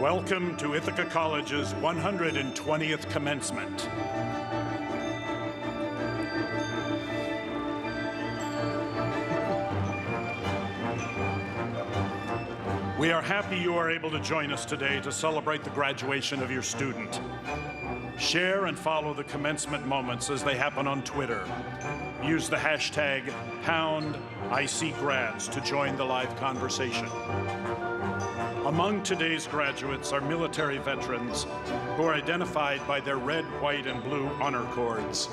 Welcome to Ithaca College's 120th commencement. We are happy you are able to join us today to celebrate the graduation of your student. Share and follow the commencement moments as they happen on Twitter. Use the hashtag #ICGrads to join the live conversation. Among today's graduates are military veterans who are identified by their red, white, and blue honor cords.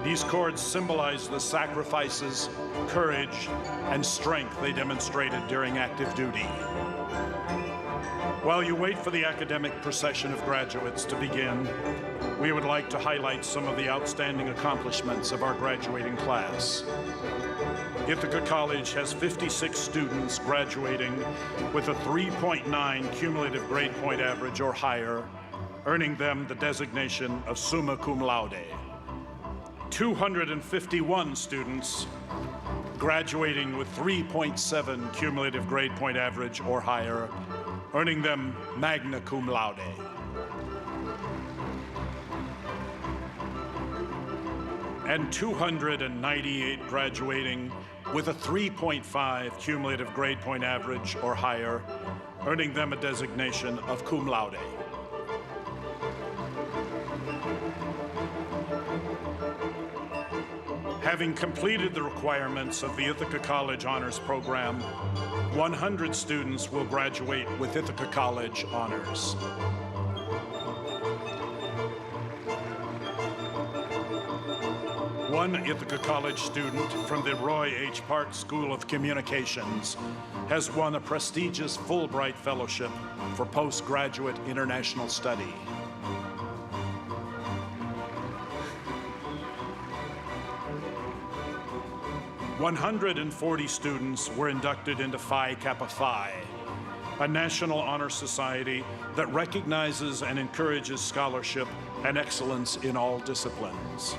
These cords symbolize the sacrifices, courage, and strength they demonstrated during active duty. While you wait for the academic procession of graduates to begin, we would like to highlight some of the outstanding accomplishments of our graduating class. Ithaca College has 56 students graduating with a 3.9 cumulative grade point average or higher, earning them the designation of summa cum laude. 251 students graduating with 3.7 cumulative grade point average or higher, earning them magna cum laude. And 298 graduating with a 3.5 cumulative grade point average or higher, earning them a designation of cum laude. Having completed the requirements of the Ithaca College Honors Program, 100 students will graduate with Ithaca College Honors. One Ithaca College student from the Roy H. Park School of Communications has won a prestigious Fulbright Fellowship for postgraduate international study. "140 students were inducted into Phi Kappa Phi, a national honor society that recognizes and encourages scholarship and excellence in all disciplines.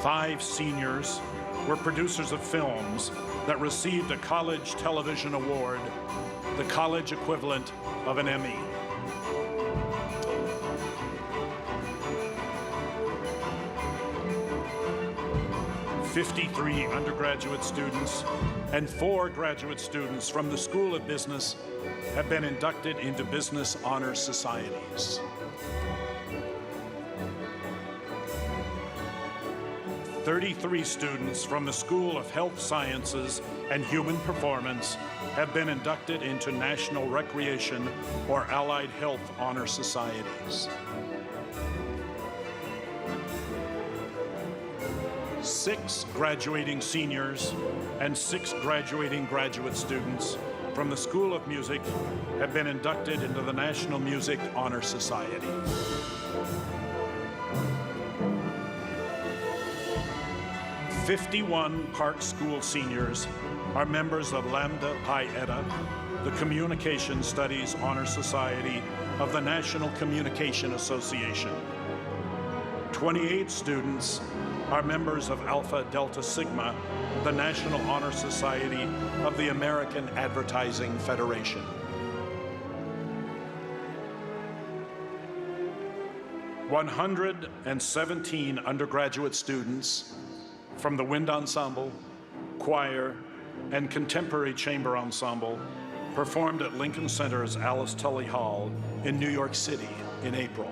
Five seniors were producers of films that received a college television award, the college equivalent of an Emmy. "53 undergraduate students and 4 graduate students from the School of Business have been inducted into business honor societies. 33 students from the School of Health Sciences and Human Performance have been inducted into National Recreation or Allied Health Honor Societies. 6 graduating seniors and 6 graduating graduate students from the School of Music have been inducted into the National Music Honor Society. 51 Park School seniors are members of Lambda Pi Eta, the Communication Studies Honor Society of the National Communication Association. 28 students are members of Alpha Delta Sigma, the National Honor Society of the American Advertising Federation. 117 undergraduate students from the Wind Ensemble, Choir, and Contemporary Chamber Ensemble performed at Lincoln Center's Alice Tully Hall in New York City in April.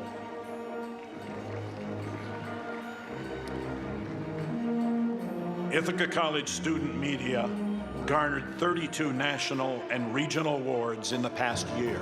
Ithaca College student media garnered 32 national and regional awards in the past year.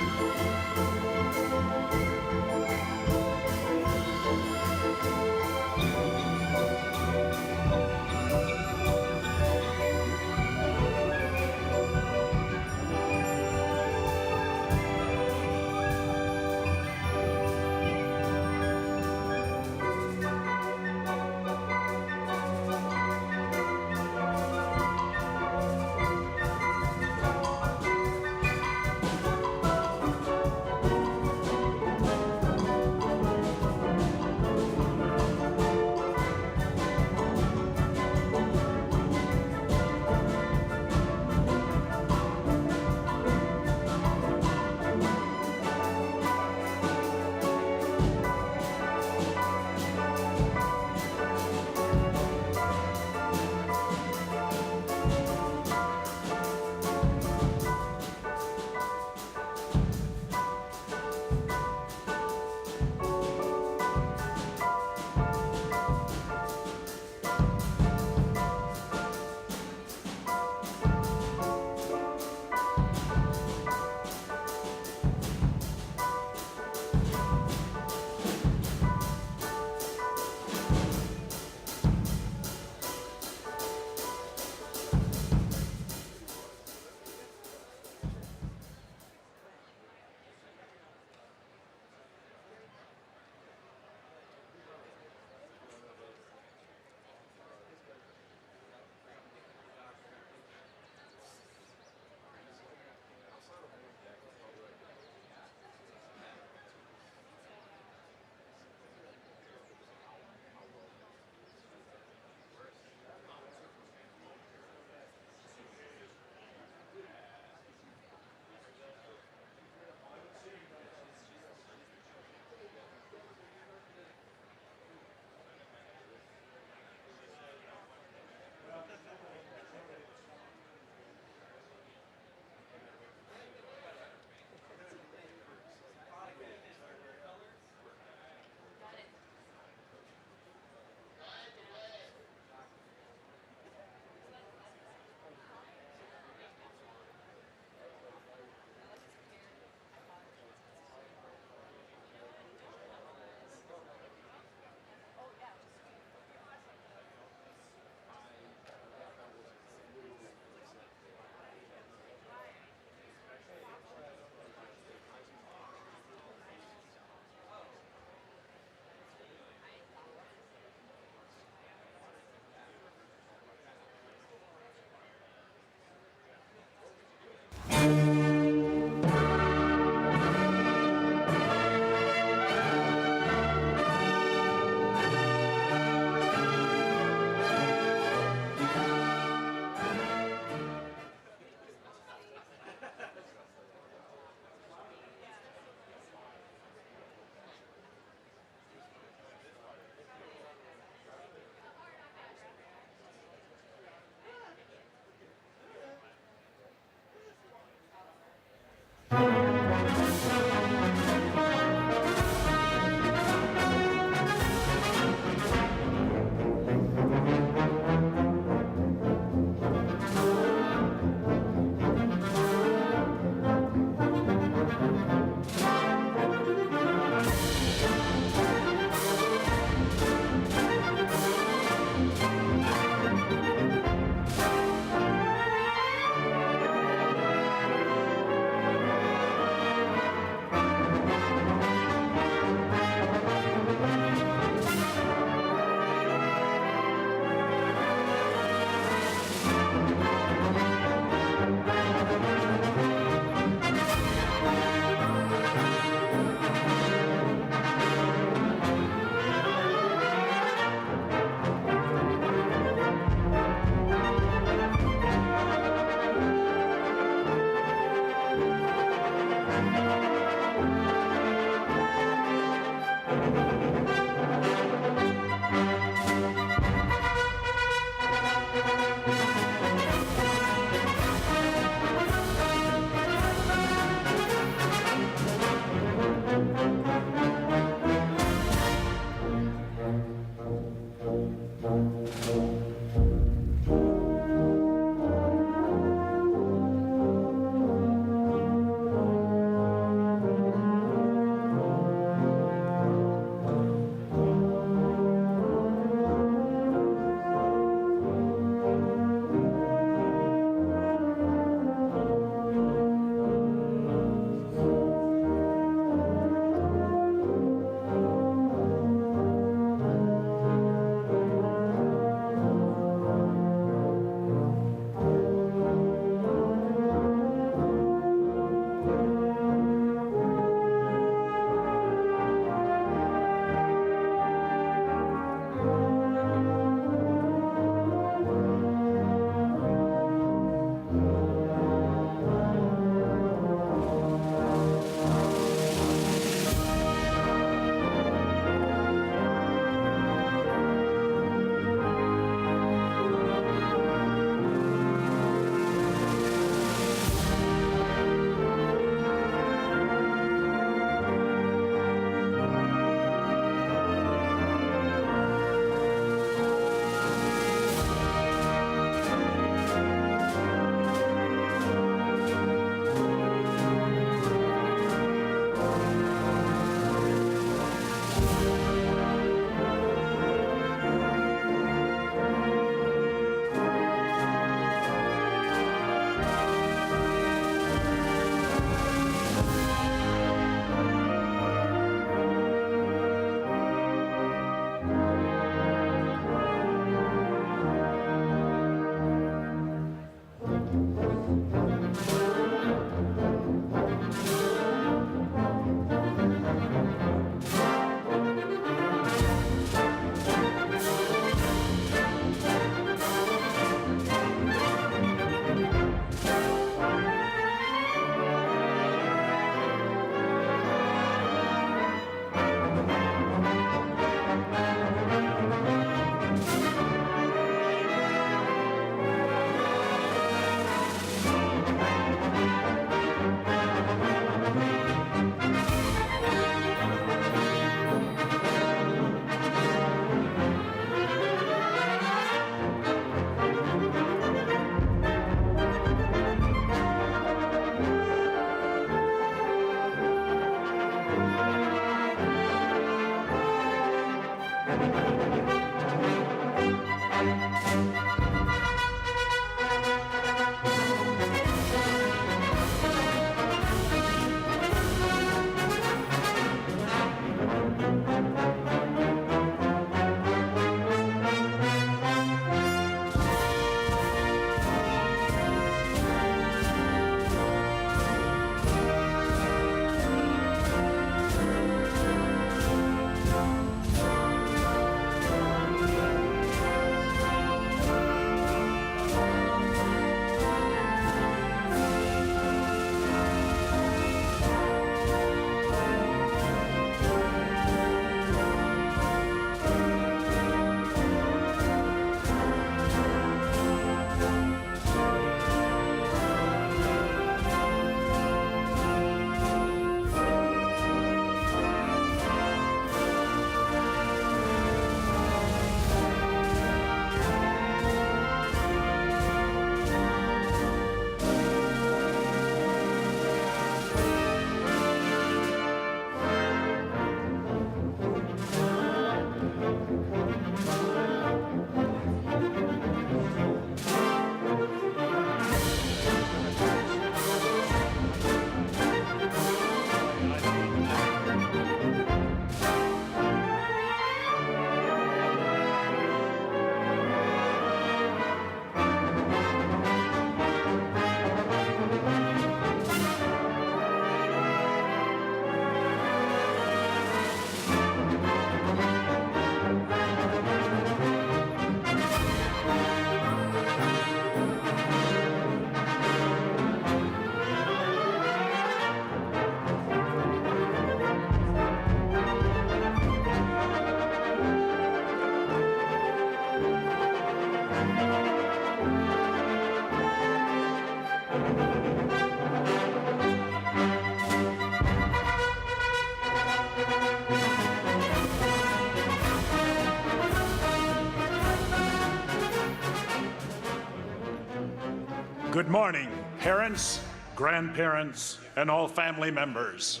Good morning, parents, grandparents, and all family members,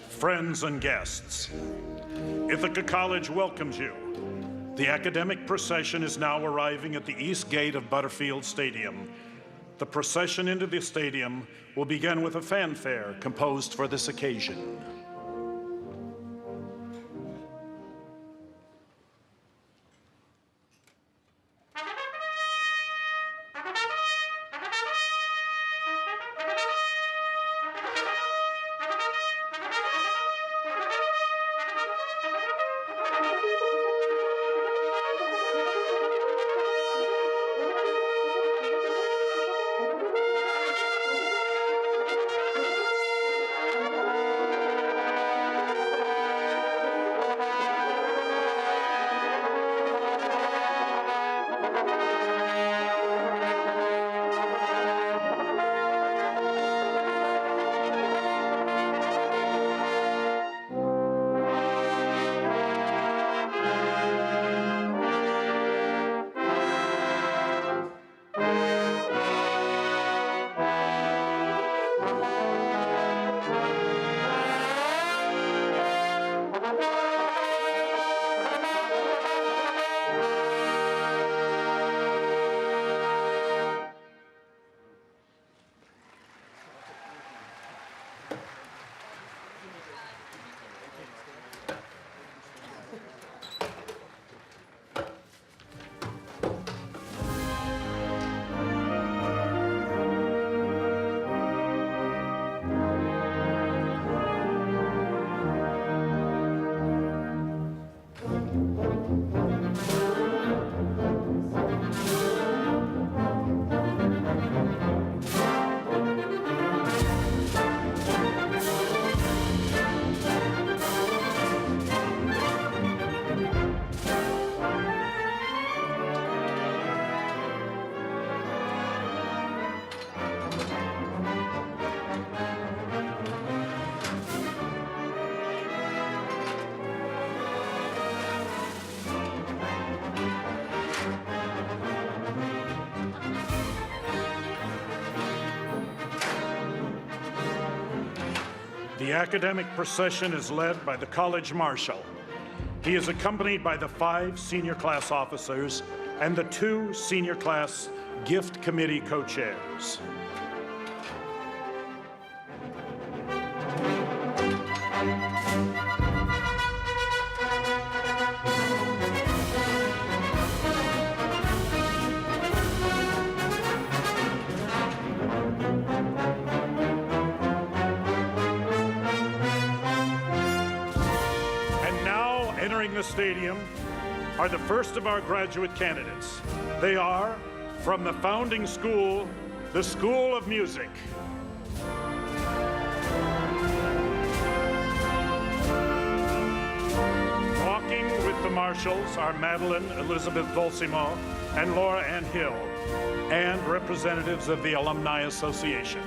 friends and guests. Ithaca College welcomes you. The academic procession is now arriving at the east gate of Butterfield Stadium. The procession into the stadium will begin with a fanfare composed for this occasion. The academic procession is led by the college marshal. He is accompanied by the 5 senior class officers and the 2 senior class gift committee co-chairs. Entering the stadium are the first of our graduate candidates. They are from the founding school, the School of Music. Walking with the marshals are Madeline Elizabeth Volsimo and Laura Ann Hill, and representatives of the Alumni Association.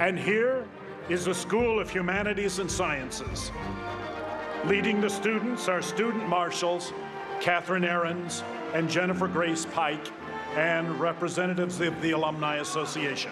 And here is the School of Humanities and Sciences. Leading the students are student marshals, Catherine Ahrens and Jennifer Grace Pike, and representatives of the Alumni Association.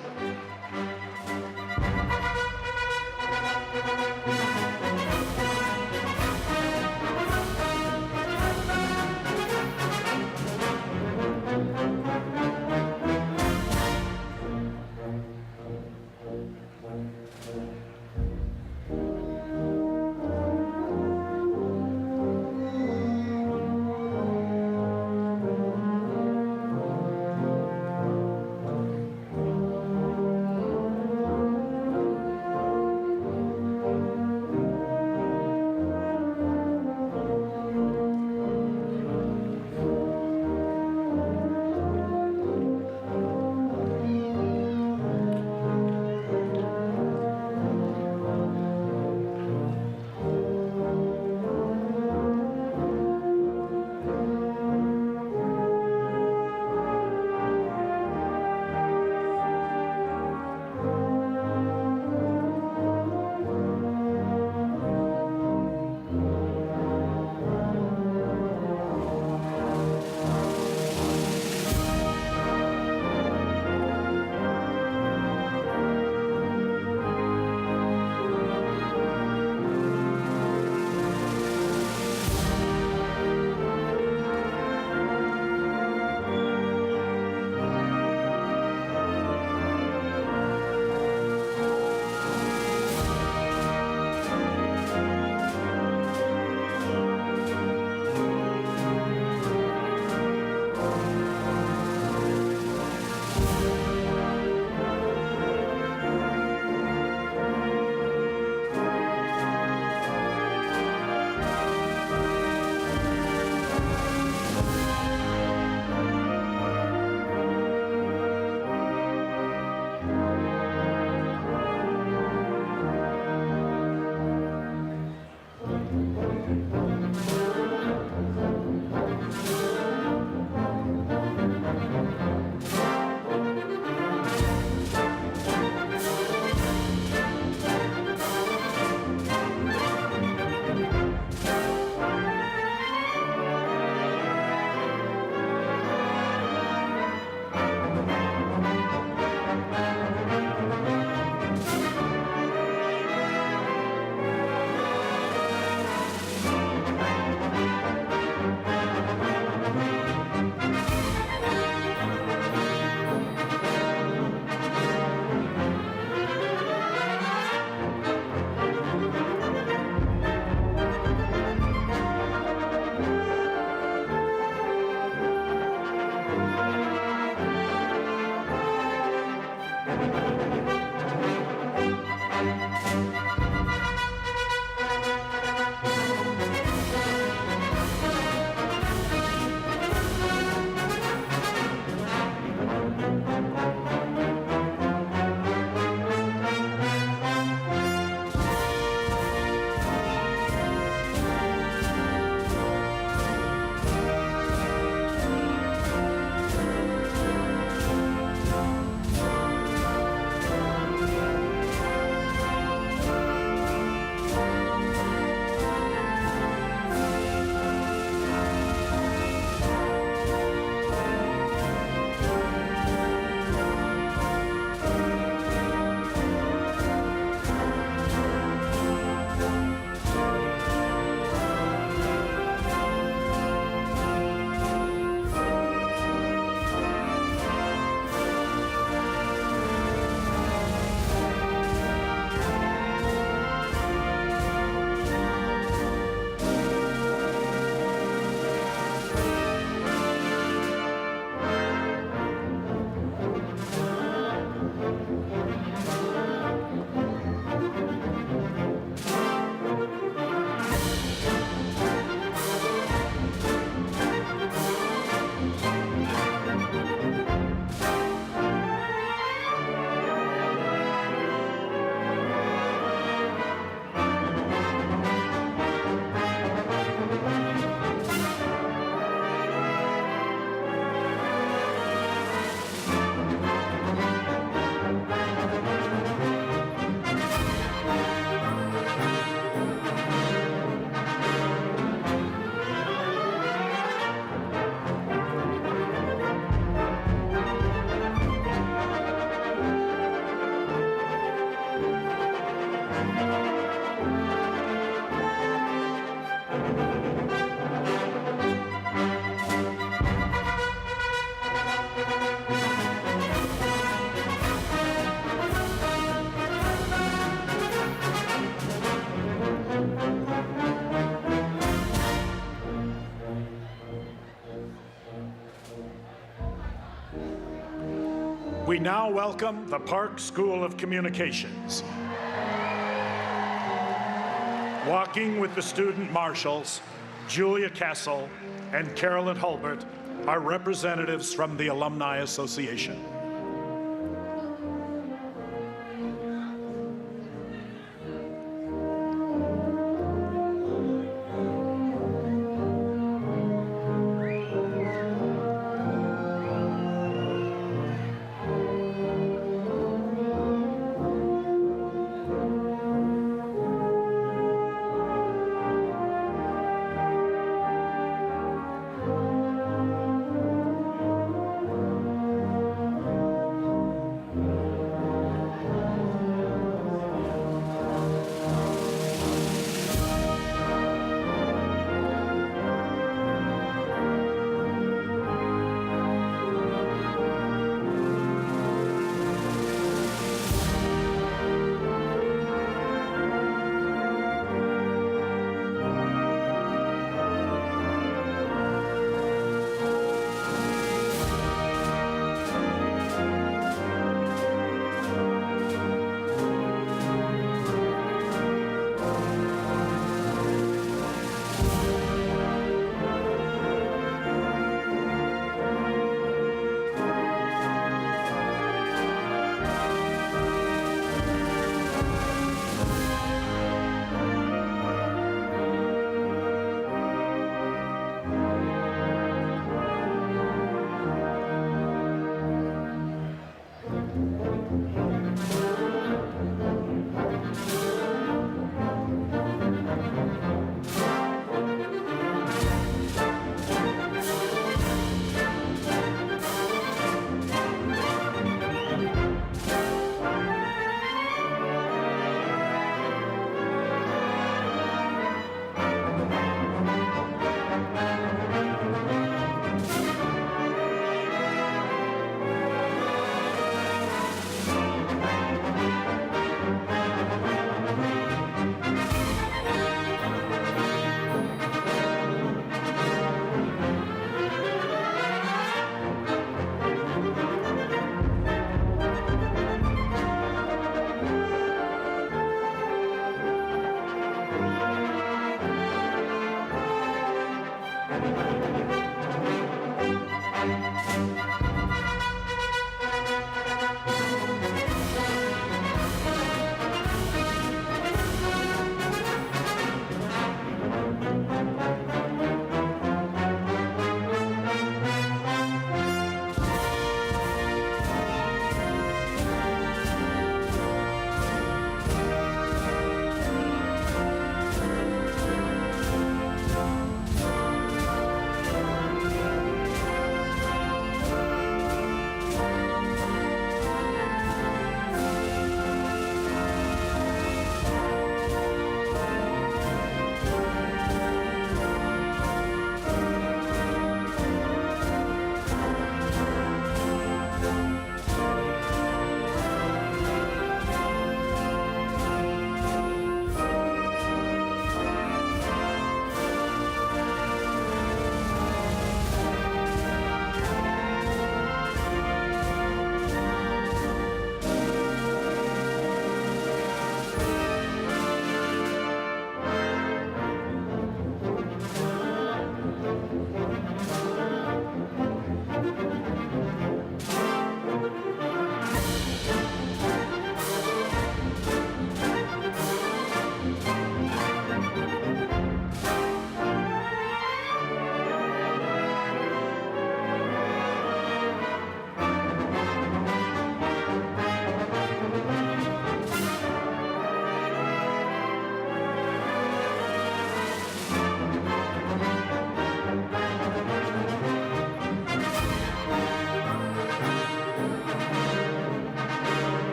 We now welcome the Park School of Communications. Walking with the student marshals, Julia Castle and Carolyn Hulbert, are representatives from the Alumni Association.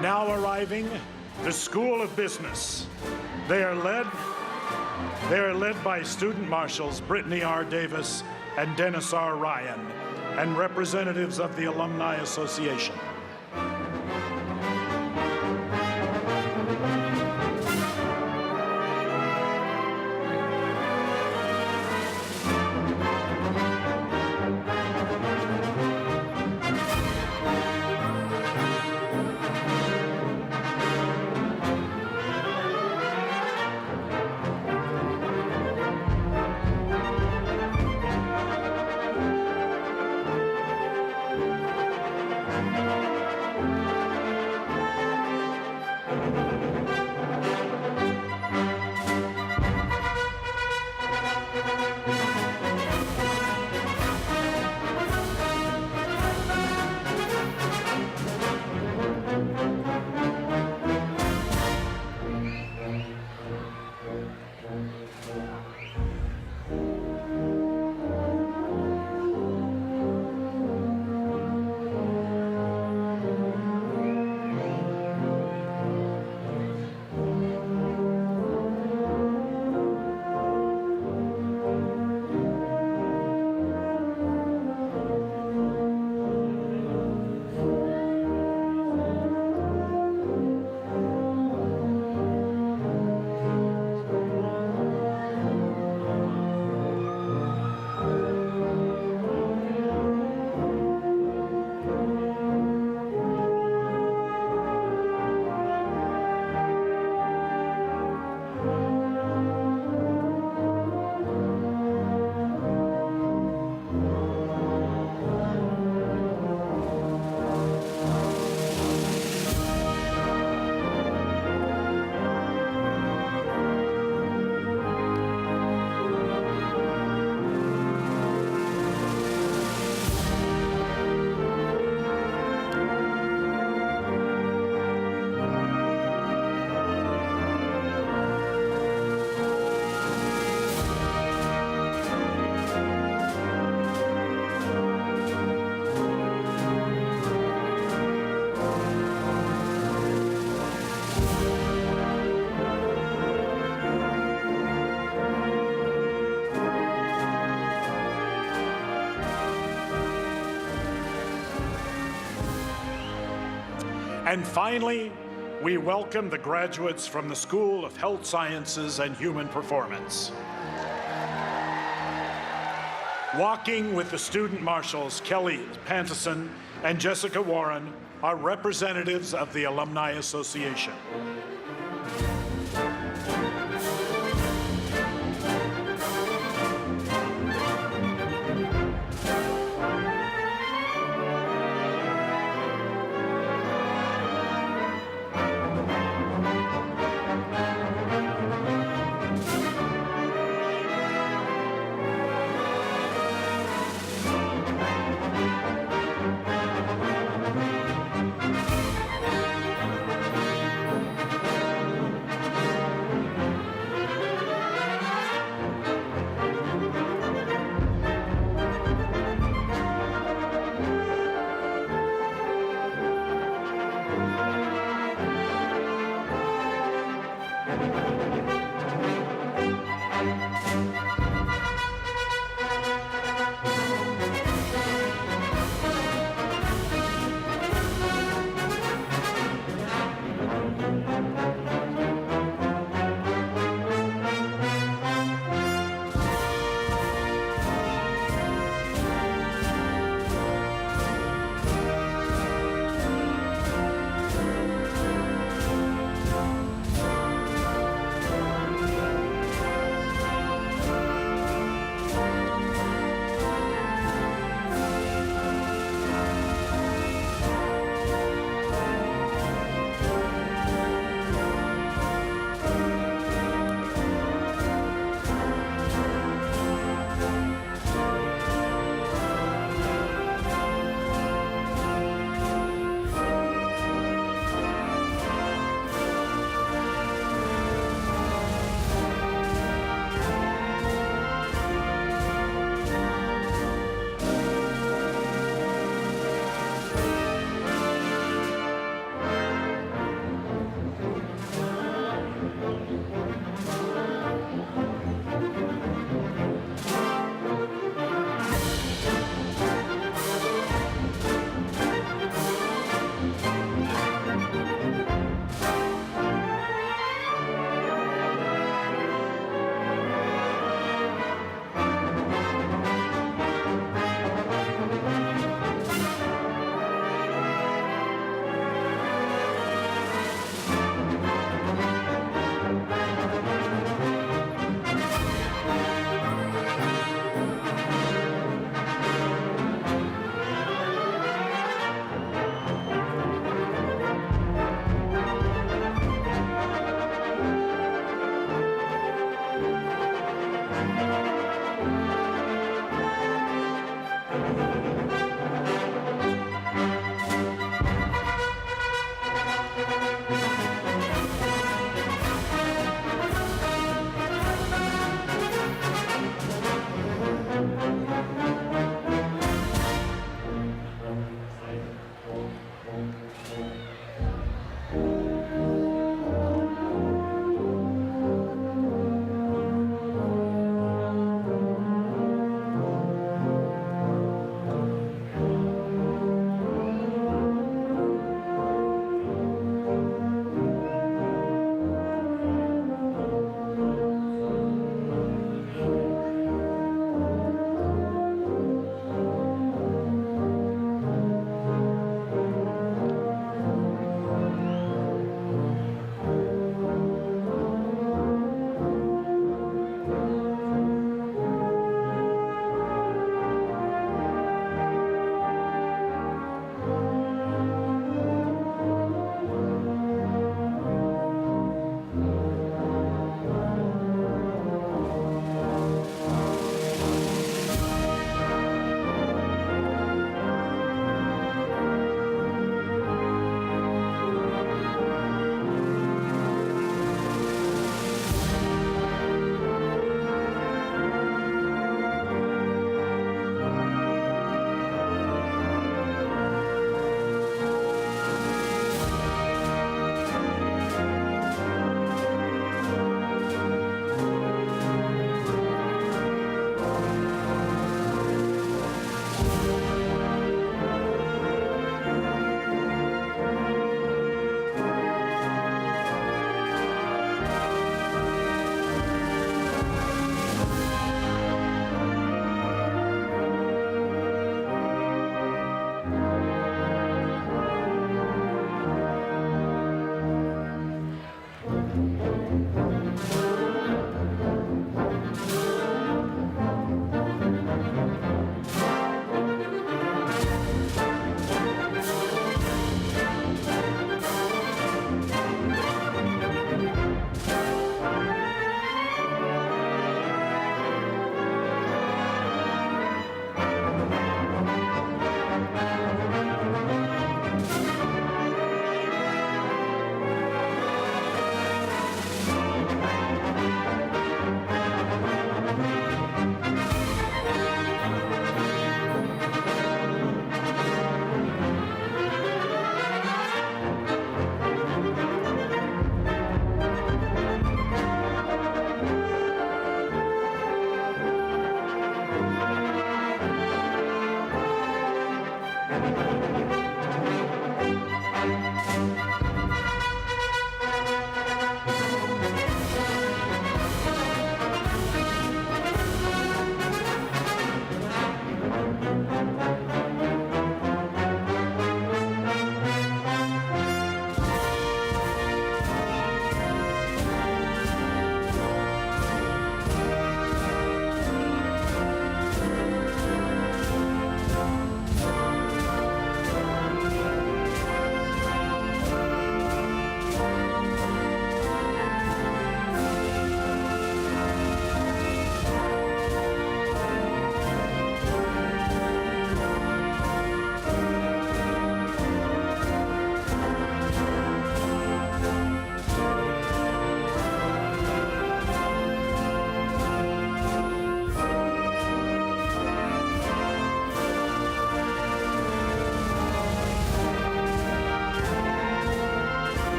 Now arriving, the School of Business. They are led by student marshals Brittany R. Davis and Dennis R. Ryan, and representatives of the Alumni Association. And finally, we welcome the graduates from the School of Health Sciences and Human Performance. Walking with the student marshals, Kelly Pantison and Jessica Warren, are representatives of the Alumni Association.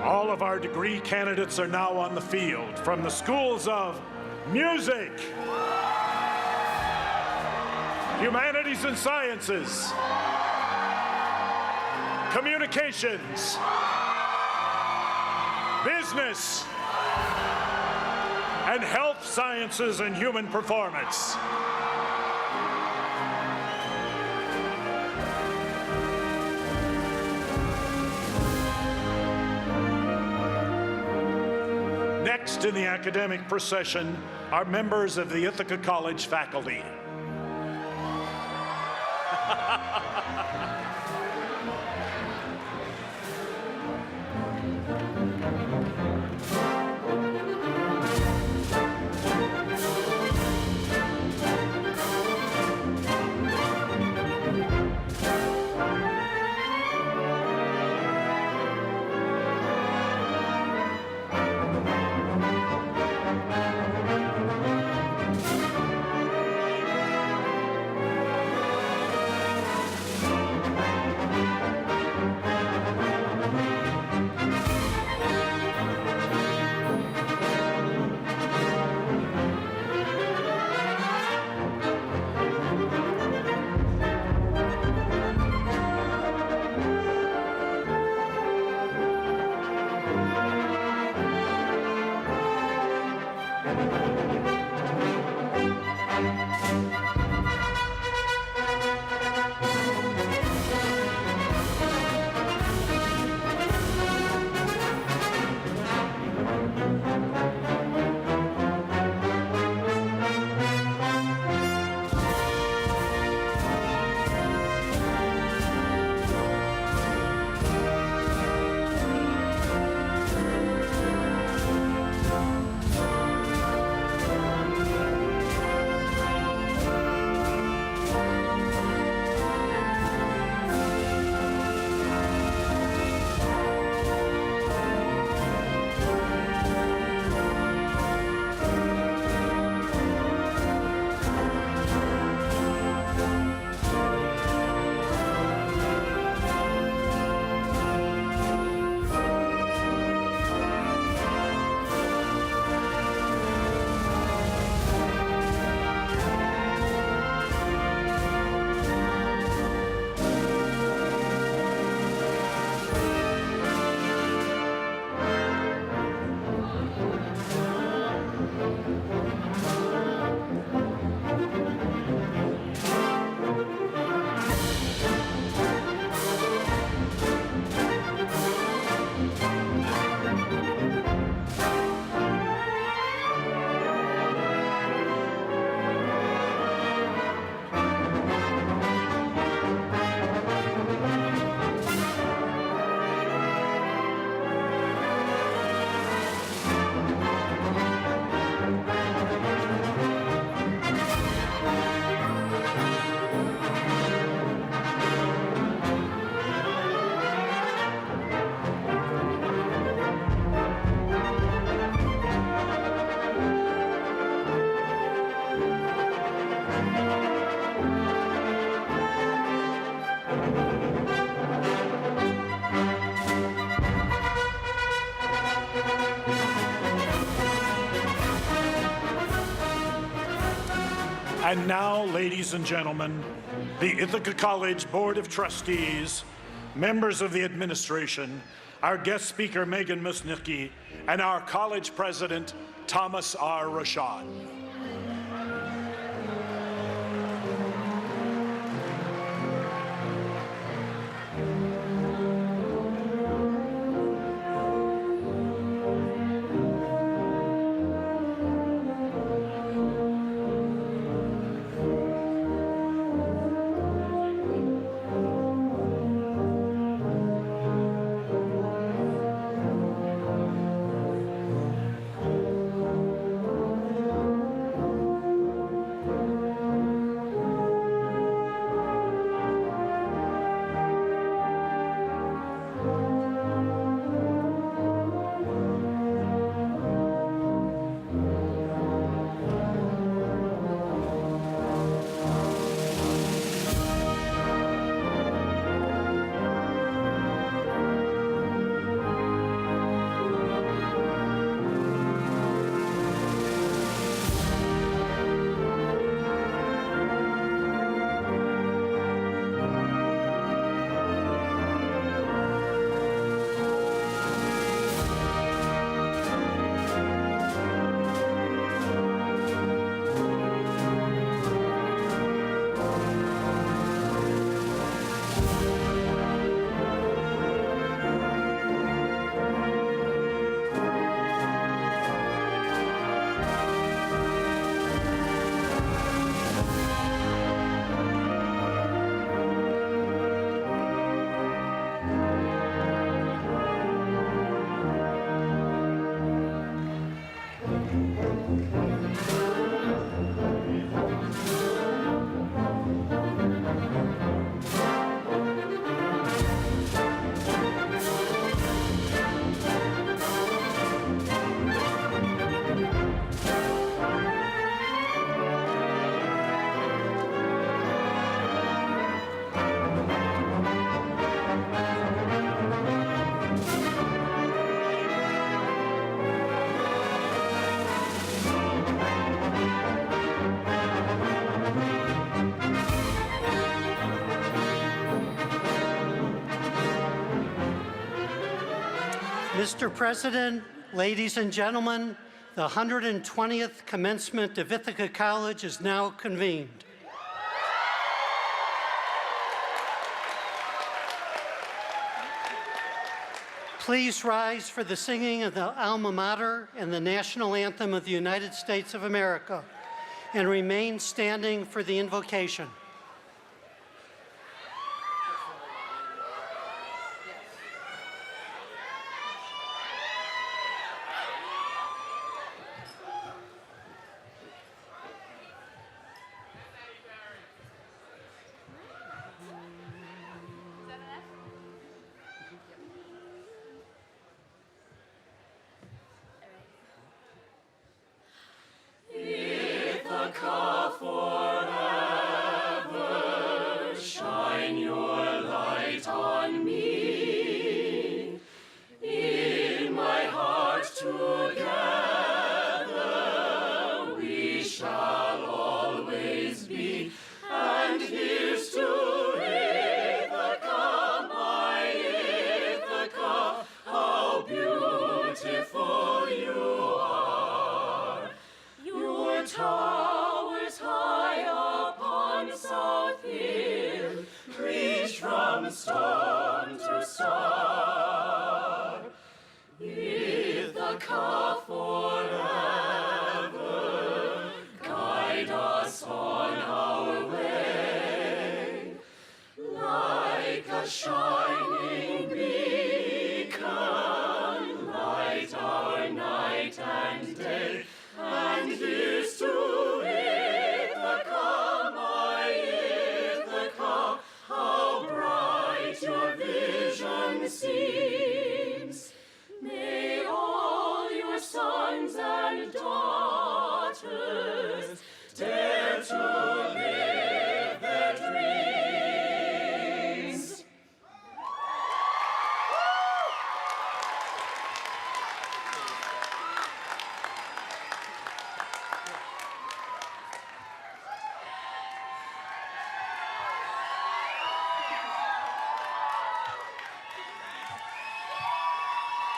All of our degree candidates are now on the field from the schools of music, humanities and sciences, communications, business, and health sciences and human performance. Next in the academic procession are members of the Ithaca College faculty. And now, ladies and gentlemen, the Ithaca College Board of Trustees, members of the administration, our guest speaker, Megan Musnicki, and our college president, Thomas R. Rashad. Mr. President, ladies and gentlemen, the 120th commencement of Ithaca College is now convened. Please rise for the singing of the alma mater and the national anthem of the United States of America, and remain standing for the invocation. Towers high upon South Hill reach from storm to star. Ithaca forever, guide us on our way, like a shining beacon, light our night and day. And here's to Ithaca, my Ithaca, how bright your vision seems. May all your sons and daughters dare to live their dreams.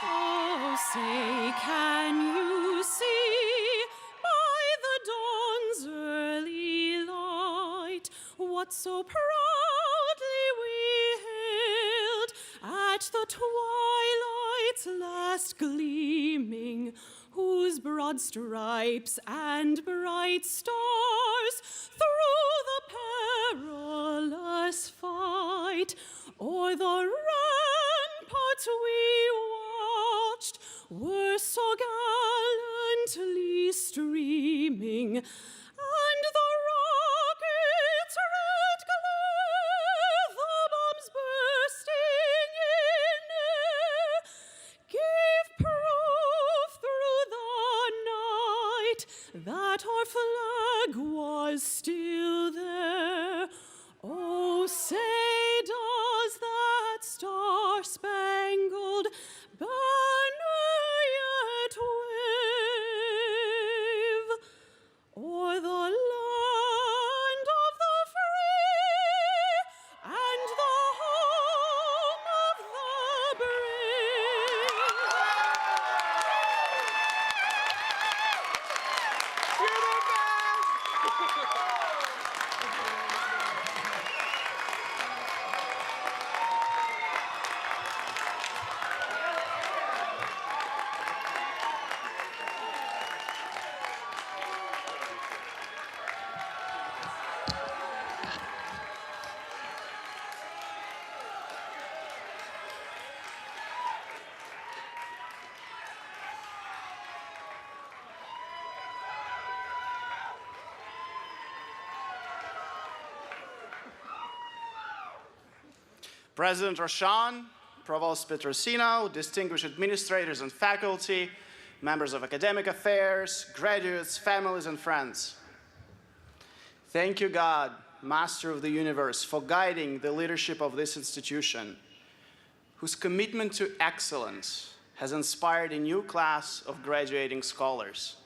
Oh, say, can you see by the dawn's early light what so proudly we hailed at the twilight's last gleaming, whose broad stripes and bright stars through the perilous fight o'er the ramparts we watched were so gallantly streaming, and the rocket's red glare, the bombs bursting in air, gave proof through the night that our flag was still there. Oh, say does that star-spangled banner yet wave o'er the land of the free and the home of the brave? President Roshan, Provost Petrosino, distinguished administrators and faculty, members of academic affairs, graduates, families, and friends. Thank you, God, Master of the universe, for guiding the leadership of this institution, whose commitment to excellence has inspired a new class of graduating scholars.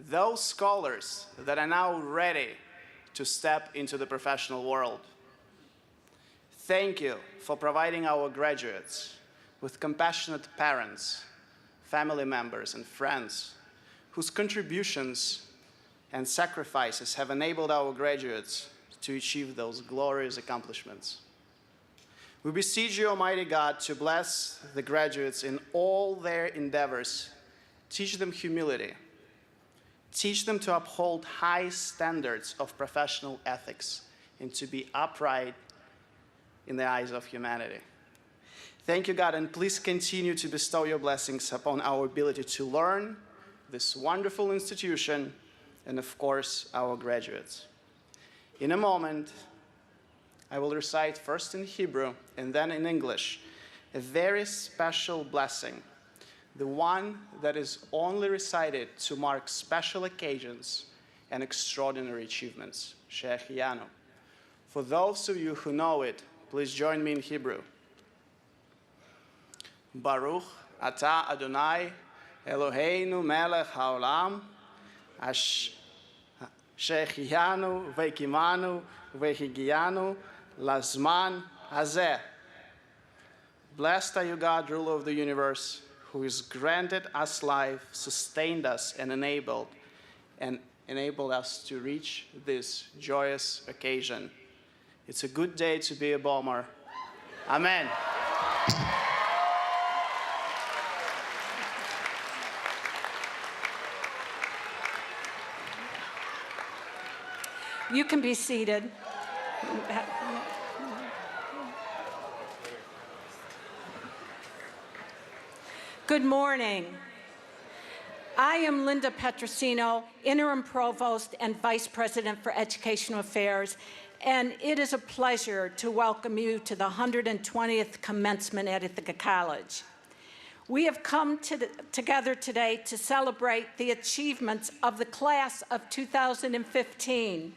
Those scholars that are now ready to step into the professional world. Thank you for providing our graduates with compassionate parents, family members, and friends whose contributions and sacrifices have enabled our graduates to achieve those glorious accomplishments. We beseech you, Almighty God, to bless the graduates in all their endeavors. Teach them humility. Teach them to uphold high standards of professional ethics and to be upright in the eyes of humanity. Thank you, God, and please continue to bestow your blessings upon our ability to learn, this wonderful institution, and of course, our graduates. In a moment, I will recite first in Hebrew and then in English a very special blessing, the one that is only recited to mark special occasions and extraordinary achievements, Shechianu. For those of you who know it, please join me in Hebrew. Baruch Ata Adonai Eloheinu Melech Haolam Shechianu Vekimanu Vehigianu Lazman Hazeh. Blessed are you, God, ruler of the universe, who has granted us life, sustained us, and enabled us to reach this joyous occasion. It's a good day to be a bomber. Amen. You can be seated. Good morning. I am Linda Petrosino, Interim Provost and Vice President for Educational Affairs, and it is a pleasure to welcome you to the 120th commencement at Ithaca College. We have come together today to celebrate the achievements of the class of 2015.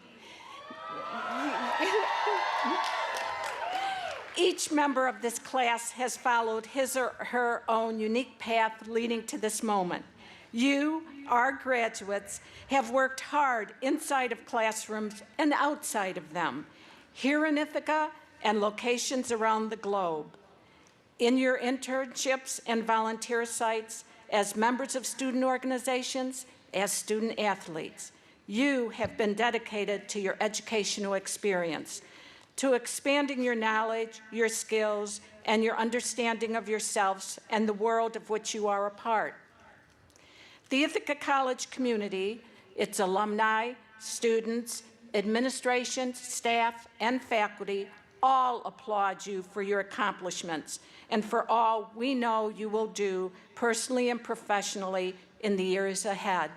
Each member of this class has followed his or her own unique path leading to this moment. You, our graduates, have worked hard inside of classrooms and outside of them, here in Ithaca and locations around the globe. In your internships and volunteer sites, as members of student organizations, as student athletes, you have been dedicated to your educational experience, to expanding your knowledge, your skills, and your understanding of yourselves and the world of which you are a part. The Ithaca College community, its alumni, students, administration, staff, and faculty all applaud you for your accomplishments and for all we know you will do personally and professionally in the years ahead.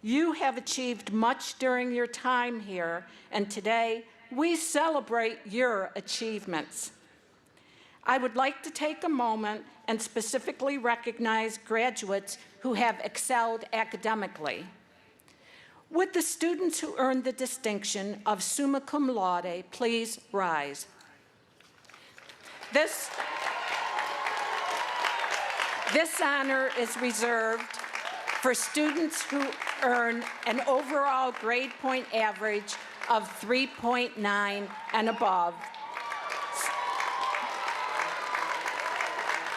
You have achieved much during your time here, and today we celebrate your achievements. I would like to take a moment and specifically recognize graduates who have excelled academically. Would the students who earned the distinction of summa cum laude please rise? This honor is reserved for students who earn an overall grade point average of 3.9 and above.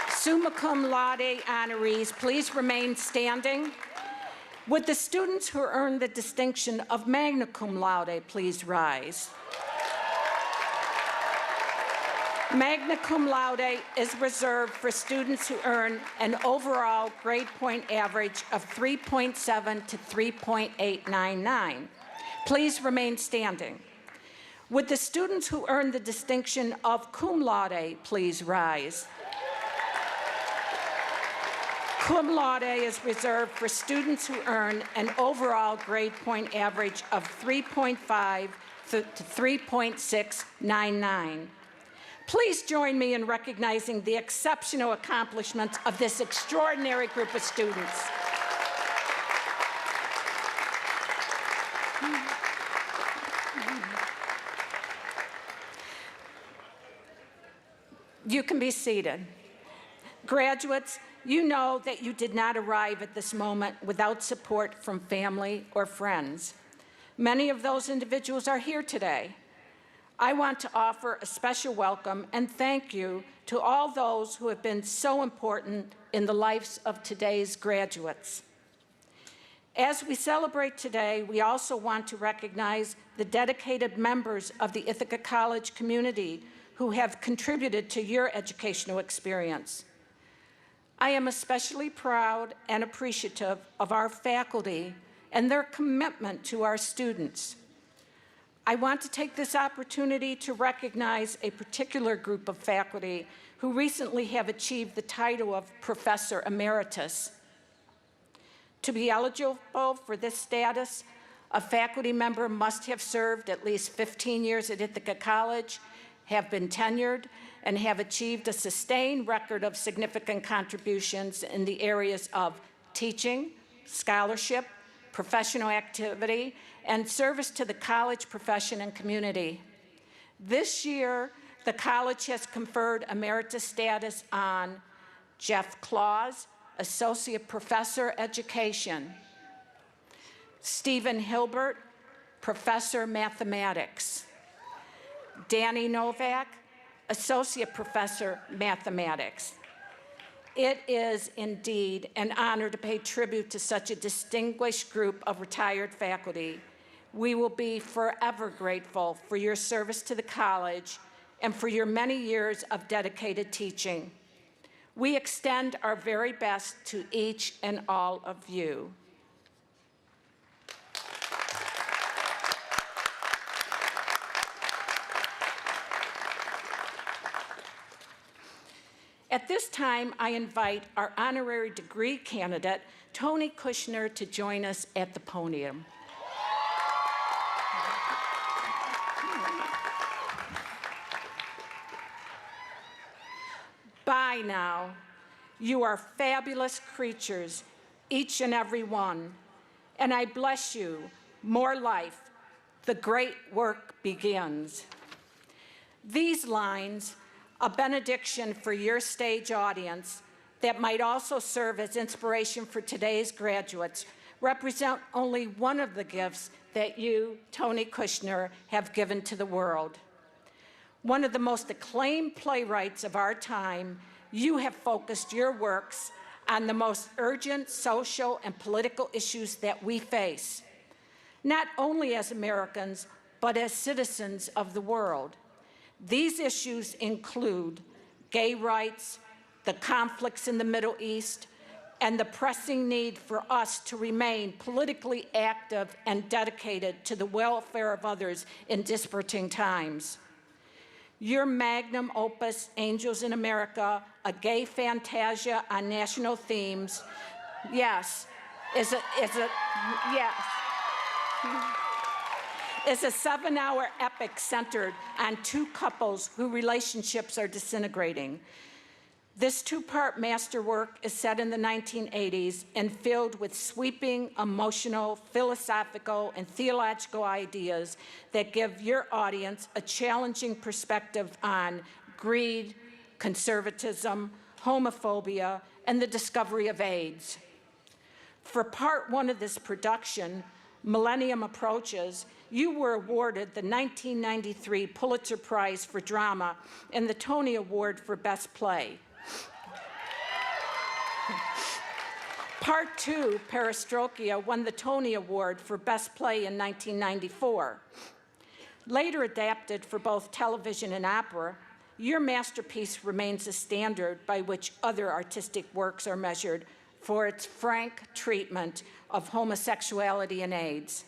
Summa cum laude honorees, please remain standing. Would the students who earn the distinction of magna cum laude please rise? Magna cum laude is reserved for students who earn an overall grade point average of 3.7 to 3.899. Please remain standing. Would the students who earn the distinction of cum laude please rise? Cum laude is reserved for students who earn an overall grade point average of 3.5 to 3.699. Please join me in recognizing the exceptional accomplishments of this extraordinary group of students. You can be seated. Graduates, you know that you did not arrive at this moment without support from family or friends. Many of those individuals are here today. I want to offer a special welcome and thank you to all those who have been so important in the lives of today's graduates. As we celebrate today, we also want to recognize the dedicated members of the Ithaca College community who have contributed to your educational experience. I am especially proud and appreciative of our faculty and their commitment to our students. I want to take this opportunity to recognize a particular group of faculty who recently have achieved the title of Professor Emeritus. To be eligible for this status, a faculty member must have served at least 15 years at Ithaca College, have been tenured, and have achieved a sustained record of significant contributions in the areas of teaching, scholarship, professional activity, and service to the college profession and community. This year, the college has conferred emeritus status on Jeff Claus, Associate Professor, Education, Stephen Hilbert, Professor, Mathematics, Danny Novak, Associate Professor, Mathematics. It is indeed an honor to pay tribute to such a distinguished group of retired faculty. We will be forever grateful for your service to the college and for your many years of dedicated teaching. We extend our very best to each and all of you. At this time, I invite our honorary degree candidate, Tony Kushner, to join us at the podium. Bye now. You are fabulous creatures, each and every one. And I bless you, more life. The great work begins. These lines, a benediction for your stage audience that might also serve as inspiration for today's graduates, represent only one of the gifts that you, Tony Kushner, have given to the world. One of the most acclaimed playwrights of our time, you have focused your works on the most urgent social and political issues that we face, not only as Americans, but as citizens of the world. These issues include gay rights, the conflicts in the Middle East, and the pressing need for us to remain politically active and dedicated to the welfare of others in dispiriting times. Your magnum opus, Angels in America, a gay fantasia on national themes, yes, is a 7-hour epic centered on two couples whose relationships are disintegrating. This two-part masterwork is set in the 1980s and filled with sweeping, emotional, philosophical, and theological ideas that give your audience a challenging perspective on greed, conservatism, homophobia, and the discovery of AIDS. For part one of this production, Millennium Approaches, you were awarded the 1993 Pulitzer Prize for Drama and the Tony Award for Best Play. Part two, Perestroika, won the Tony Award for Best Play in 1994. Later adapted for both television and opera, your masterpiece remains a standard by which other artistic works are measured for its frank treatment of homosexuality and AIDS.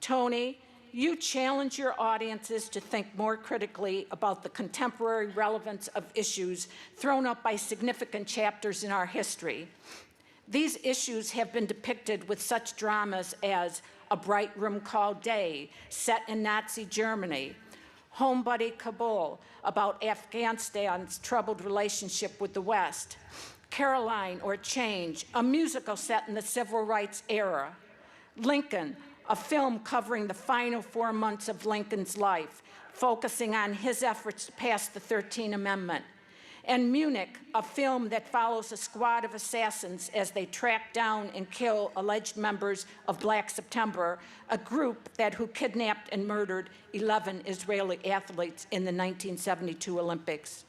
Tony, you challenge your audiences to think more critically about the contemporary relevance of issues thrown up by significant chapters in our history. These issues have been depicted with such dramas as A Bright Room Called Day, set in Nazi Germany, Homebody Kabul, about Afghanistan's troubled relationship with the West, Caroline or Change, a musical set in the civil rights era, Lincoln, a film covering the final 4 months of Lincoln's life, focusing on his efforts to pass the 13th Amendment, and Munich, a film that follows a squad of assassins as they track down and kill alleged members of Black September, a group who kidnapped and murdered 11 Israeli athletes in the 1972 Olympics.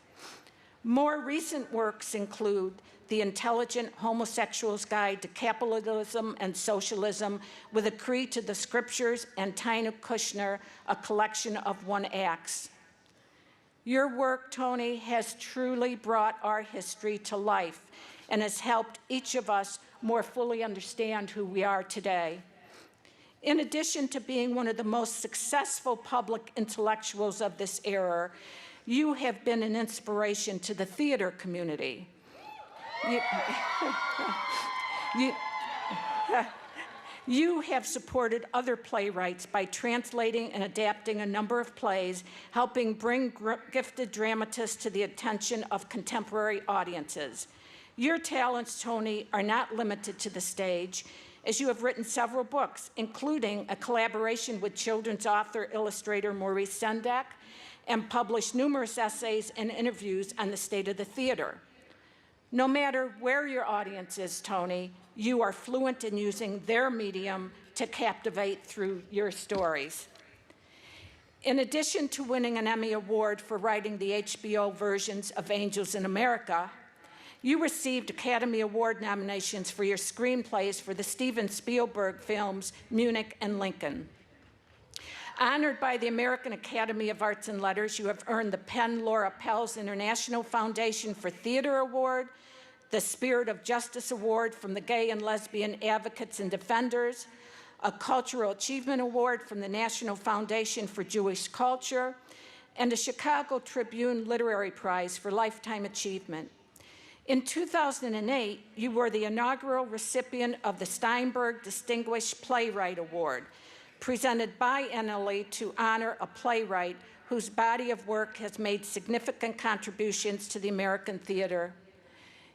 More recent works include The Intelligent Homosexual's Guide to Capitalism and Socialism, with a creed to the Scriptures, and Tony Kushner, a collection of one-acts. Your work, Tony, has truly brought our history to life and has helped each of us more fully understand who we are today. In addition to being one of the most successful public intellectuals of this era, you have been an inspiration to the theater community. You have supported other playwrights by translating and adapting a number of plays, helping bring gifted dramatists to the attention of contemporary audiences. Your talents, Tony, are not limited to the stage, as you have written several books, including a collaboration with children's author-illustrator Maurice Sendak, and published numerous essays and interviews on the state of the theater. No matter where your audience is, Tony, you are fluent in using their medium to captivate through your stories. In addition to winning an Emmy Award for writing the HBO versions of Angels in America, you received Academy Award nominations for your screenplays for the Steven Spielberg films Munich and Lincoln. Honored by the American Academy of Arts and Letters, you have earned the Penn Laura Pels International Foundation for Theater Award, the Spirit of Justice Award from the Gay and Lesbian Advocates and Defenders, a Cultural Achievement Award from the National Foundation for Jewish Culture, and a Chicago Tribune Literary Prize for Lifetime Achievement. In 2008, you were the inaugural recipient of the Steinberg Distinguished Playwright Award, presented by NLE to honor a playwright whose body of work has made significant contributions to the American theater.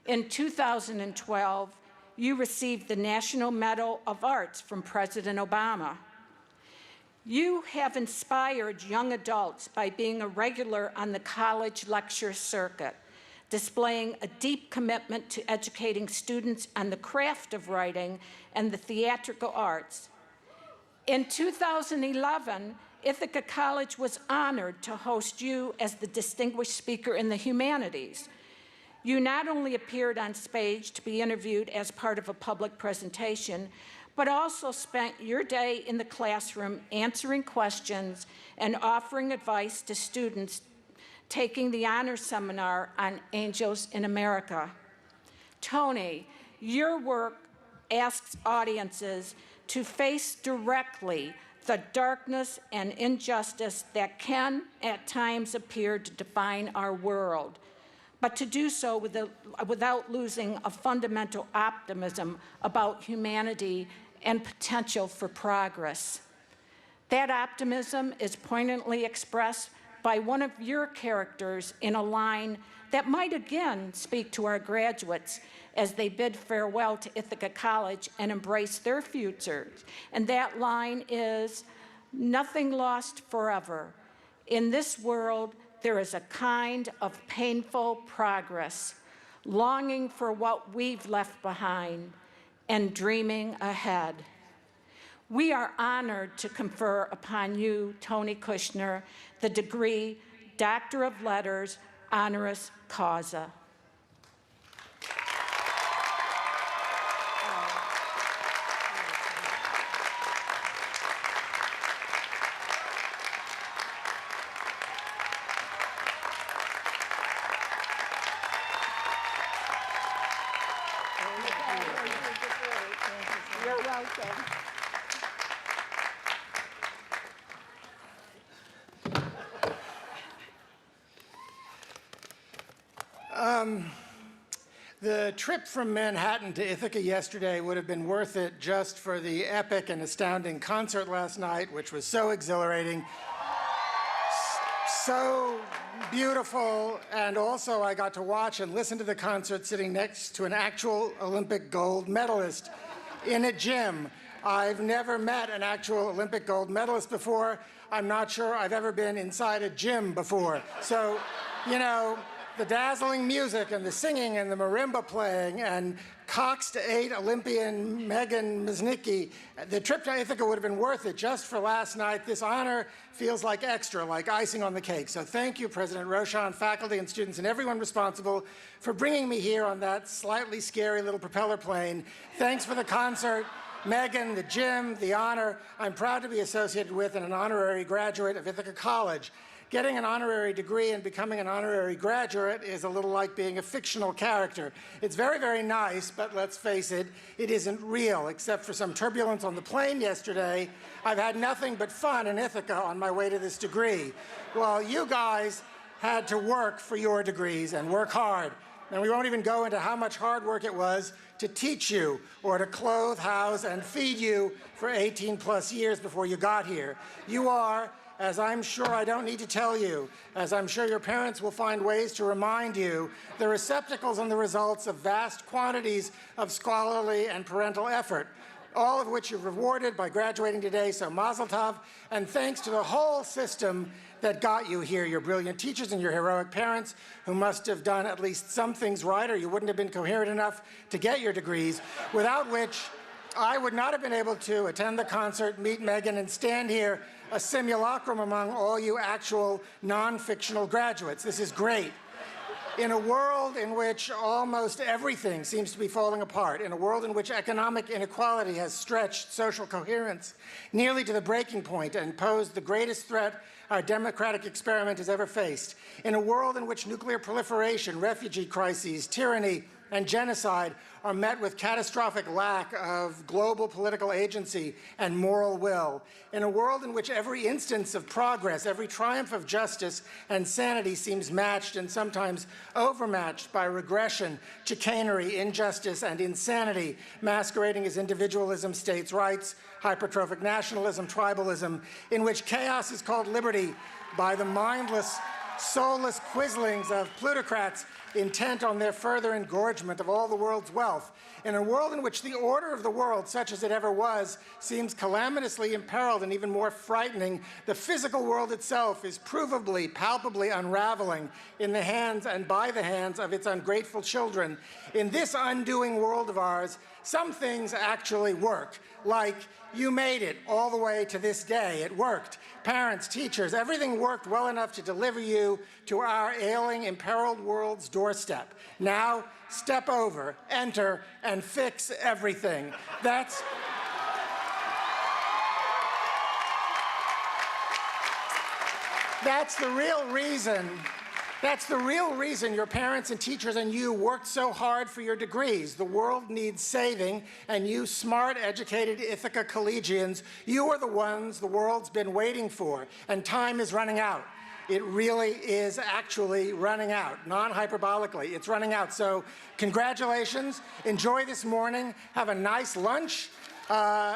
In 2012, you received the National Medal of Arts from President Obama. You have inspired young adults by being a regular on the college lecture circuit, displaying a deep commitment to educating students on the craft of writing and the theatrical arts. In 2011, Ithaca College was honored to host you as the distinguished speaker in the humanities. You not only appeared on stage to be interviewed as part of a public presentation, but also spent your day in the classroom answering questions and offering advice to students taking the honors seminar on Angels in America. Tony, your work asks audiences to face directly the darkness and injustice that can at times appear to define our world, but to do so without losing a fundamental optimism about humanity and potential for progress. That optimism is poignantly expressed by one of your characters in a line that might again speak to our graduates as they bid farewell to Ithaca College and embrace their futures. And that line is, "Nothing lost forever. In this world, there is a kind of painful progress, longing for what we've left behind and dreaming ahead." We are honored to confer upon you, Tony Kushner, the degree Doctor of Letters, honoris causa. You're welcome. The trip from Manhattan to Ithaca yesterday would have been worth it just for the epic and astounding concert last night, which was so exhilarating, so beautiful, and also I got to watch and listen to the concert sitting next to an actual Olympic gold medalist in a gym. I've never met an actual Olympic gold medalist before. I'm not sure I've ever been inside a gym before. So, you know, the dazzling music and the singing and the marimba playing and Cox to 8 Olympian Megan Miznicki, the trip to Ithaca would have been worth it just for last night. This honor feels like extra, like icing on the cake. So thank you, President Roshan, faculty and students, and everyone responsible for bringing me here on that slightly scary little propeller plane. Thanks for the concert, Megan, the gym, the honor. I'm proud to be associated with and an honorary graduate of Ithaca College. Getting an honorary degree and becoming an honorary graduate is a little like being a fictional character. It's very, very nice, but let's face it, it isn't real. Except for some turbulence on the plane yesterday, I've had nothing but fun in Ithaca on my way to this degree. Well, you guys had to work for your degrees and work hard. And we won't even go into how much hard work it was to teach you or to clothe, house, and feed you for 18 plus years before you got here. You are, as I'm sure I don't need to tell you, as I'm sure your parents will find ways to remind you, the receptacles and the results of vast quantities of scholarly and parental effort, all of which you've rewarded by graduating today, so mazel tov, and thanks to the whole system that got you here, your brilliant teachers and your heroic parents who must have done at least some things right or you wouldn't have been coherent enough to get your degrees, without which I would not have been able to attend the concert, meet Megan, and stand here a simulacrum among all you actual non-fictional graduates. This is great. In a world in which almost everything seems to be falling apart, in a world in which economic inequality has stretched social coherence nearly to the breaking point and posed the greatest threat our democratic experiment has ever faced, in a world in which nuclear proliferation, refugee crises, tyranny, and genocide are met with catastrophic lack of global political agency and moral will, in a world in which every instance of progress, every triumph of justice and sanity seems matched and sometimes overmatched by regression, chicanery, injustice, and insanity, masquerading as individualism, states' rights, hypertrophic nationalism, tribalism, in which chaos is called liberty by the mindless, soulless quislings of plutocrats intent on their further engorgement of all the world's wealth. In a world in which the order of the world, such as it ever was, seems calamitously imperiled and even more frightening, the physical world itself is provably, palpably unraveling in the hands and by the hands of its ungrateful children. In this undoing world of ours, some things actually work, like you made it all the way to this day. It worked. Parents, teachers, everything worked well enough to deliver you to our ailing, imperiled world's doorstep. Now, step over, enter, and fix everything. That's the real reason. That's the real reason your parents and teachers and you worked so hard for your degrees. The world needs saving, and you smart, educated Ithaca collegians, you are the ones the world's been waiting for, and time is running out. It really is actually running out, non-hyperbolically. It's running out. So congratulations. Enjoy this morning. Have a nice lunch.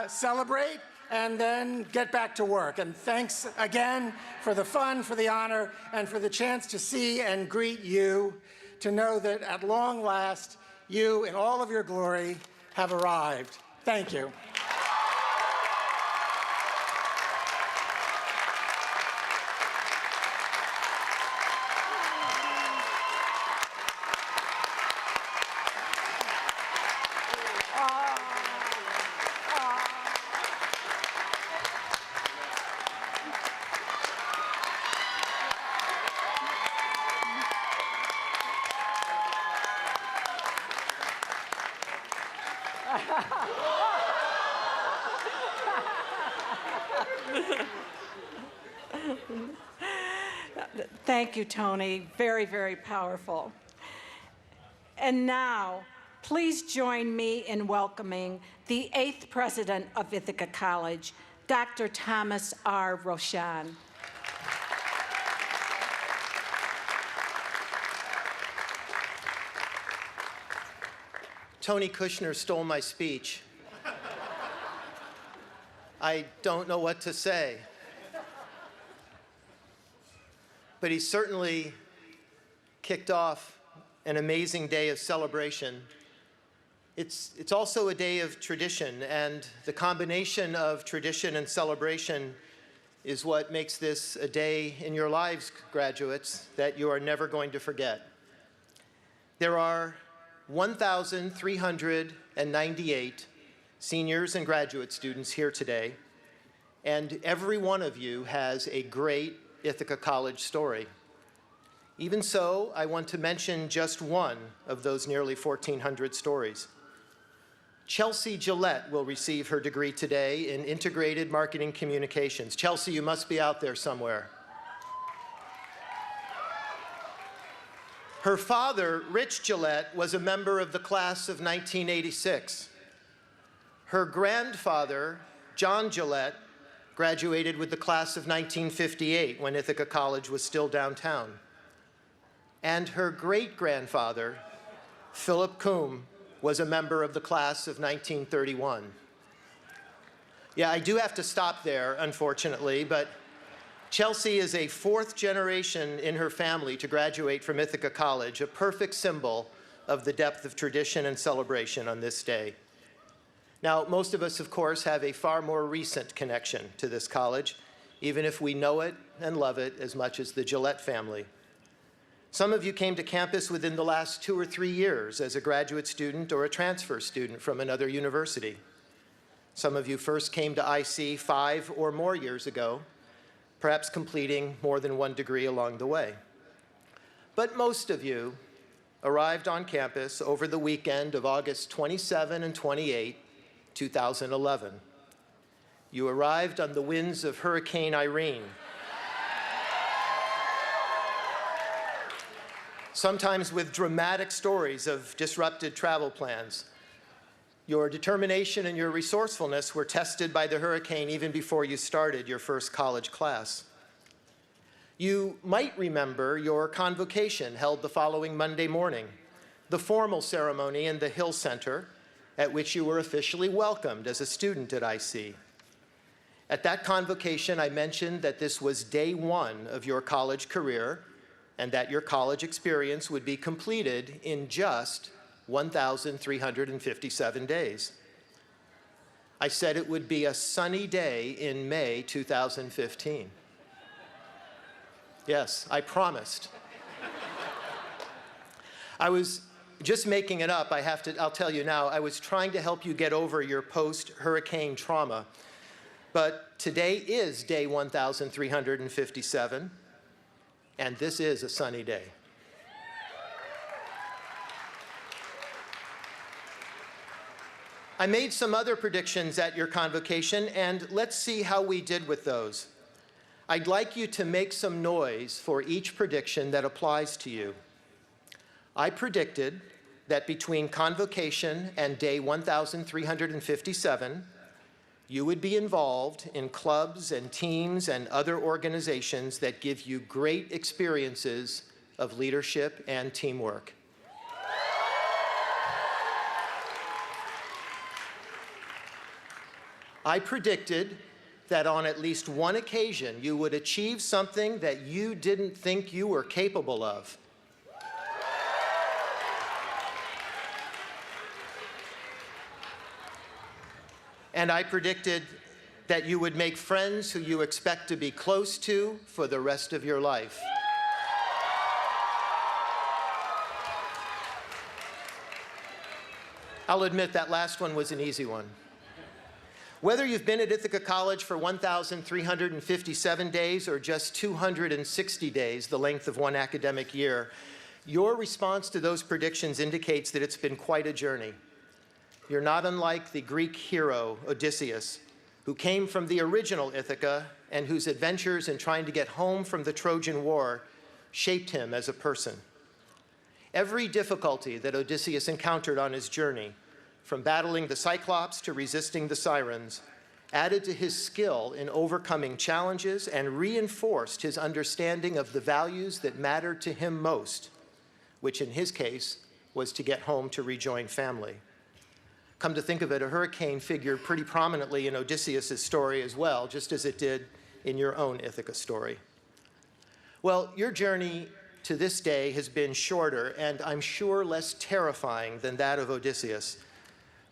Celebrate. And then get back to work. And thanks again for the fun, for the honor, and for the chance to see and greet you, to know that at long last, you, in all of your glory, have arrived. Thank you. Thank you, Tony. Very, very powerful. And now, please join me in welcoming the 8th president of Ithaca College, Dr. Thomas R. Roshan. Tony Kushner stole my speech. I don't know what to say. But he certainly kicked off an amazing day of celebration. It's also a day of tradition, and the combination of tradition and celebration is what makes this a day in your lives, graduates, that you are never going to forget. There are 1,398 seniors and graduate students here today, and every one of you has a great Ithaca College story. Even so, I want to mention just one of those nearly 1,400 stories. Chelsea Gillette will receive her degree today in Integrated Marketing Communications. Chelsea, you must be out there somewhere. Her father, Rich Gillette, was a member of the class of 1986. Her grandfather, John Gillette, graduated with the class of 1958 when Ithaca College was still downtown. And her great-grandfather, Philip Coombe, was a member of the class of 1931. Yeah, I do have to stop there, unfortunately, but Chelsea is a fourth generation in her family to graduate from Ithaca College, a perfect symbol of the depth of tradition and celebration on this day. Now, most of us, of course, have a far more recent connection to this college, even if we know it and love it as much as the Gillette family. Some of you came to campus within the last 2 or 3 years as a graduate student or a transfer student from another university. Some of you first came to IC 5 or more years ago, perhaps completing more than one degree along the way. But most of you arrived on campus over the weekend of August 27 and 28, 2011. You arrived on the winds of Hurricane Irene. Sometimes with dramatic stories of disrupted travel plans. Your determination and your resourcefulness were tested by the hurricane even before you started your first college class. You might remember your convocation held the following Monday morning, the formal ceremony in the Hill Center, at which you were officially welcomed as a student at IC. At that convocation, I mentioned that this was day one of your college career, and that your college experience would be completed in just 1,357 days. I said it would be a sunny day in May 2015. Yes, I promised. I was just making it up, I'll tell you now, I was trying to help you get over your post-hurricane trauma. But today is day 1,357. And this is a sunny day. I made some other predictions at your convocation, and let's see how we did with those. I'd like you to make some noise for each prediction that applies to you. I predicted that between convocation and day 1,357, you would be involved in clubs and teams and other organizations that give you great experiences of leadership and teamwork. I predicted that on at least one occasion you would achieve something that you didn't think you were capable of. And I predicted that you would make friends who you expect to be close to for the rest of your life. I'll admit that last one was an easy one. Whether you've been at Ithaca College for 1,357 days or just 260 days, the length of one academic year, your response to those predictions indicates that it's been quite a journey. You're not unlike the Greek hero Odysseus, who came from the original Ithaca and whose adventures in trying to get home from the Trojan War shaped him as a person. Every difficulty that Odysseus encountered on his journey, from battling the Cyclops to resisting the Sirens, added to his skill in overcoming challenges and reinforced his understanding of the values that mattered to him most, which in his case was to get home to rejoin family. Come to think of it, a hurricane figured pretty prominently in Odysseus' story as well, just as it did in your own Ithaca story. Well, your journey to this day has been shorter and I'm sure less terrifying than that of Odysseus,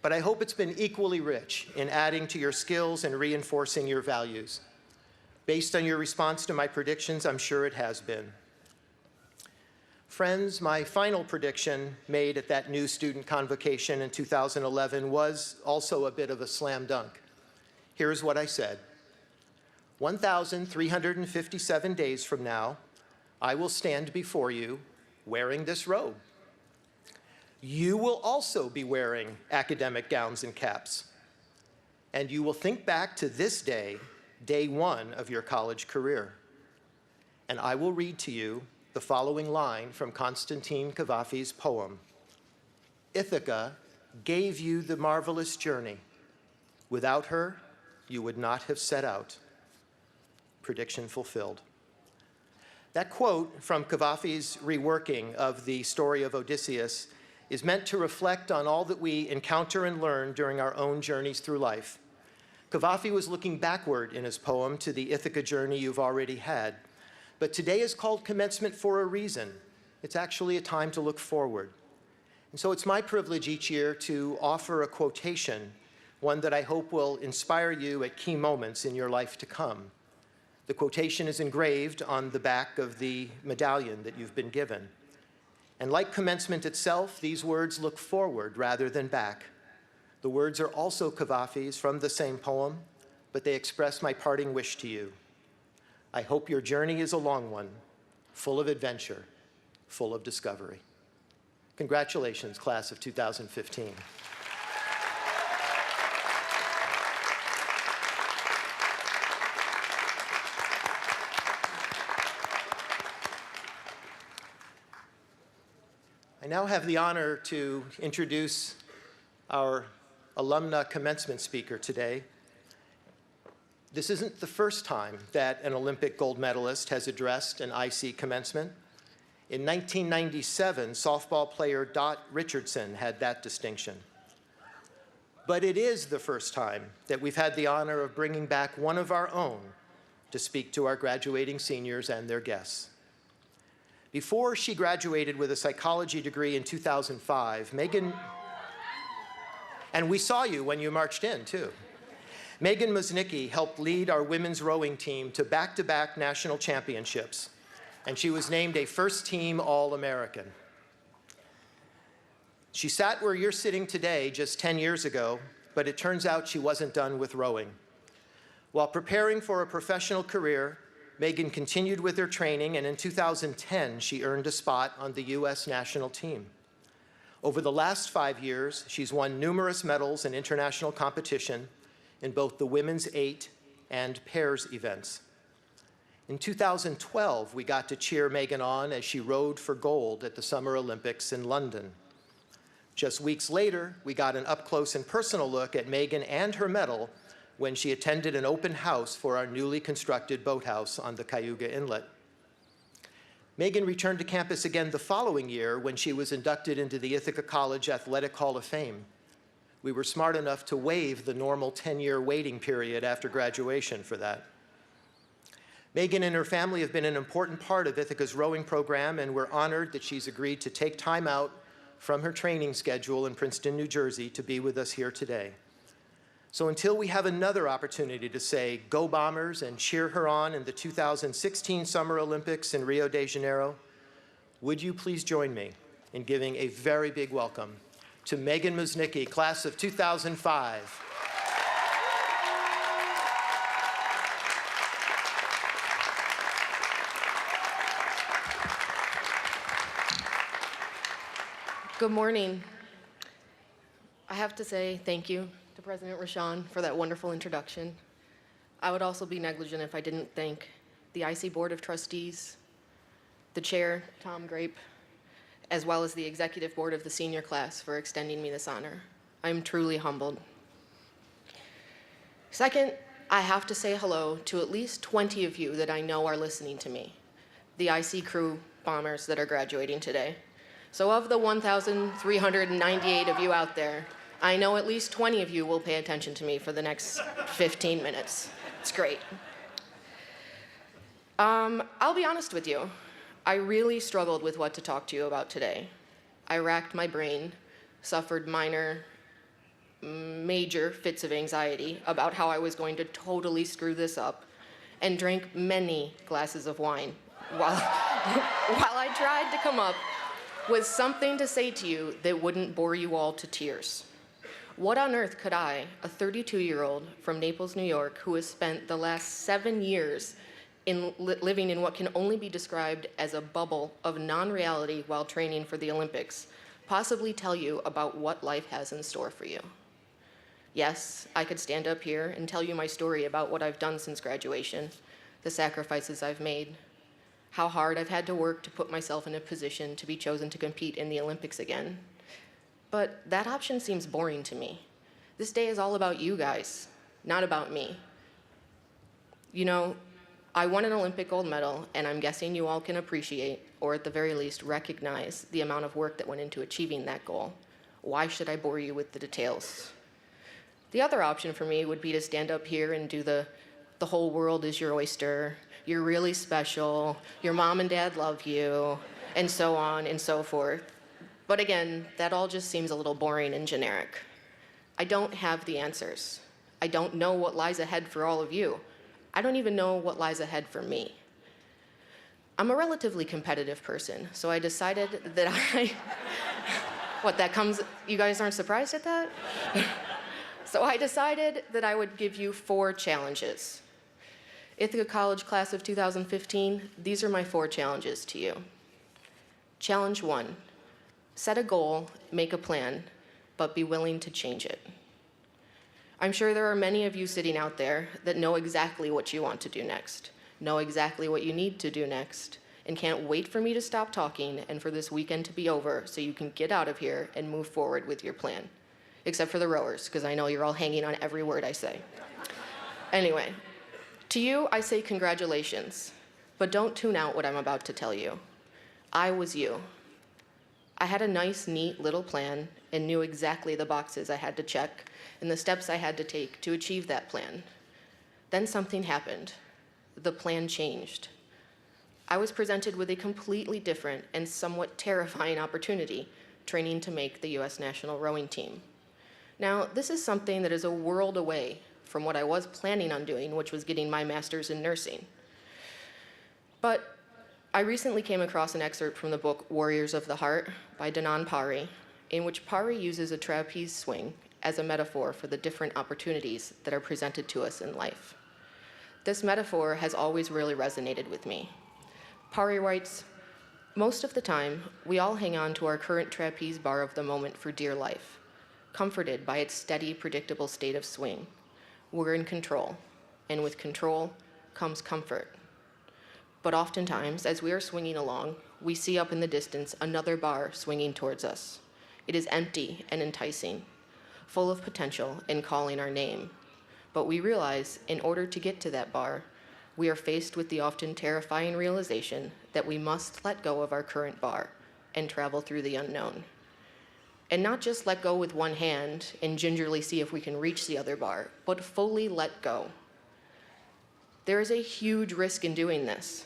but I hope it's been equally rich in adding to your skills and reinforcing your values. Based on your response to my predictions, I'm sure it has been. Friends, my final prediction made at that new student convocation in 2011 was also a bit of a slam dunk. Here's what I said. 1,357 days from now, I will stand before you wearing this robe. You will also be wearing academic gowns and caps. And you will think back to this day, day one of your college career. And I will read to you the following line from Constantine Cavafy's poem. Ithaca gave you the marvelous journey. Without her, you would not have set out. Prediction fulfilled. That quote from Cavafy's reworking of the story of Odysseus is meant to reflect on all that we encounter and learn during our own journeys through life. Cavafy was looking backward in his poem to the Ithaca journey you've already had. But today is called commencement for a reason. It's actually a time to look forward. And so it's my privilege each year to offer a quotation, one that I hope will inspire you at key moments in your life to come. The quotation is engraved on the back of the medallion that you've been given. And like commencement itself, these words look forward rather than back. The words are also Cavafy's from the same poem, but they express my parting wish to you. I hope your journey is a long one, full of adventure, full of discovery. Congratulations, class of 2015. I now have the honor to introduce our alumna commencement speaker today. This isn't the first time that an Olympic gold medalist has addressed an IC commencement. In 1997, softball player Dot Richardson had that distinction. But it is the first time that we've had the honor of bringing back one of our own to speak to our graduating seniors and their guests. Before she graduated with a psychology degree in 2005, Megan, and we saw you when you marched in, too. Megan Musnicki helped lead our women's rowing team to back-to-back national championships, and she was named a first-team All-American. She sat where you're sitting today just 10 years ago, but it turns out she wasn't done with rowing. While preparing for a professional career, Megan continued with her training, and in 2010, she earned a spot on the U.S. national team. Over the last 5 years, she's won numerous medals in international competition in both the women's 8 and pairs events. In 2012, we got to cheer Megan on as she rowed for gold at the Summer Olympics in London. Just weeks later, we got an up-close and personal look at Megan and her medal when she attended an open house for our newly constructed boathouse on the Cayuga Inlet. Megan returned to campus again the following year when she was inducted into the Ithaca College Athletic Hall of Fame. We were smart enough to waive the normal 10-year waiting period after graduation for that. Megan and her family have been an important part of Ithaca's rowing program, and we're honored that she's agreed to take time out from her training schedule in Princeton, New Jersey, to be with us here today. So until we have another opportunity to say, "Go Bombers," and cheer her on in the 2016 Summer Olympics in Rio de Janeiro, would you please join me in giving a very big welcome to Megan Musnicki, class of 2005. Good morning. I have to say thank you to President Rashawn for that wonderful introduction. I would also be negligent if I didn't thank the IC Board of Trustees, the Chair, Tom Grape, as well as the Executive Board of the senior class for extending me this honor. I'm truly humbled. Second, I have to say hello to at least 20 of you that I know are listening to me, the IC crew bombers that are graduating today. So of the 1,398 of you out there, I know at least 20 of you will pay attention to me for the next 15 minutes. It's great. I'll be honest with you. I really struggled with what to talk to you about today. I racked my brain, suffered minor, major fits of anxiety about how I was going to totally screw this up, and drank many glasses of wine while, while I tried to come up with something to say to you that wouldn't bore you all to tears. What on earth could I, a 32-year-old from Naples, New York, who has spent the last 7 years living in what can only be described as a bubble of non-reality while training for the Olympics, possibly tell you about what life has in store for you? Yes, I could stand up here and tell you my story about what I've done since graduation, the sacrifices I've made, how hard I've had to work to put myself in a position to be chosen to compete in the Olympics again. But that option seems boring to me. This day is all about you guys, not about me. You know, I won an Olympic gold medal, and I'm guessing you all can appreciate, or at the very least recognize, the amount of work that went into achieving that goal. Why should I bore you with the details? The other option for me would be to stand up here and do the whole world is your oyster, you're really special, your mom and dad love you, and so on and so forth. But again, that all just seems a little boring and generic. I don't have the answers. I don't know what lies ahead for all of you. I don't even know what lies ahead for me. I'm a relatively competitive person, so I decided that you guys aren't surprised at that? So I decided that I would give you 4 challenges. Ithaca College class of 2015, these are my 4 challenges to you. Challenge 1, set a goal, make a plan, but be willing to change it. I'm sure there are many of you sitting out there that know exactly what you want to do next, know exactly what you need to do next, and can't wait for me to stop talking and for this weekend to be over so you can get out of here and move forward with your plan. Except for the rowers, because I know you're all hanging on every word I say. Anyway, to you, I say congratulations, but don't tune out what I'm about to tell you. I was you. I had a nice, neat little plan and knew exactly the boxes I had to check and the steps I had to take to achieve that plan. Then something happened. The plan changed. I was presented with a completely different and somewhat terrifying opportunity, training to make the U.S. national rowing team. Now, this is something that is a world away from what I was planning on doing, which was getting my master's in nursing. But I recently came across an excerpt from the book Warriors of the Heart by Danan Pari, in which Pari uses a trapeze swing as a metaphor for the different opportunities that are presented to us in life. This metaphor has always really resonated with me. Pari writes, "Most of the time, we all hang on to our current trapeze bar of the moment for dear life, comforted by its steady, predictable state of swing. We're in control, and with control comes comfort. But oftentimes, as we are swinging along, we see up in the distance another bar swinging towards us. It is empty and enticing, full of potential and calling our name. But we realize, in order to get to that bar, we are faced with the often terrifying realization that we must let go of our current bar and travel through the unknown. And not just let go with one hand and gingerly see if we can reach the other bar, but fully let go. There is a huge risk in doing this,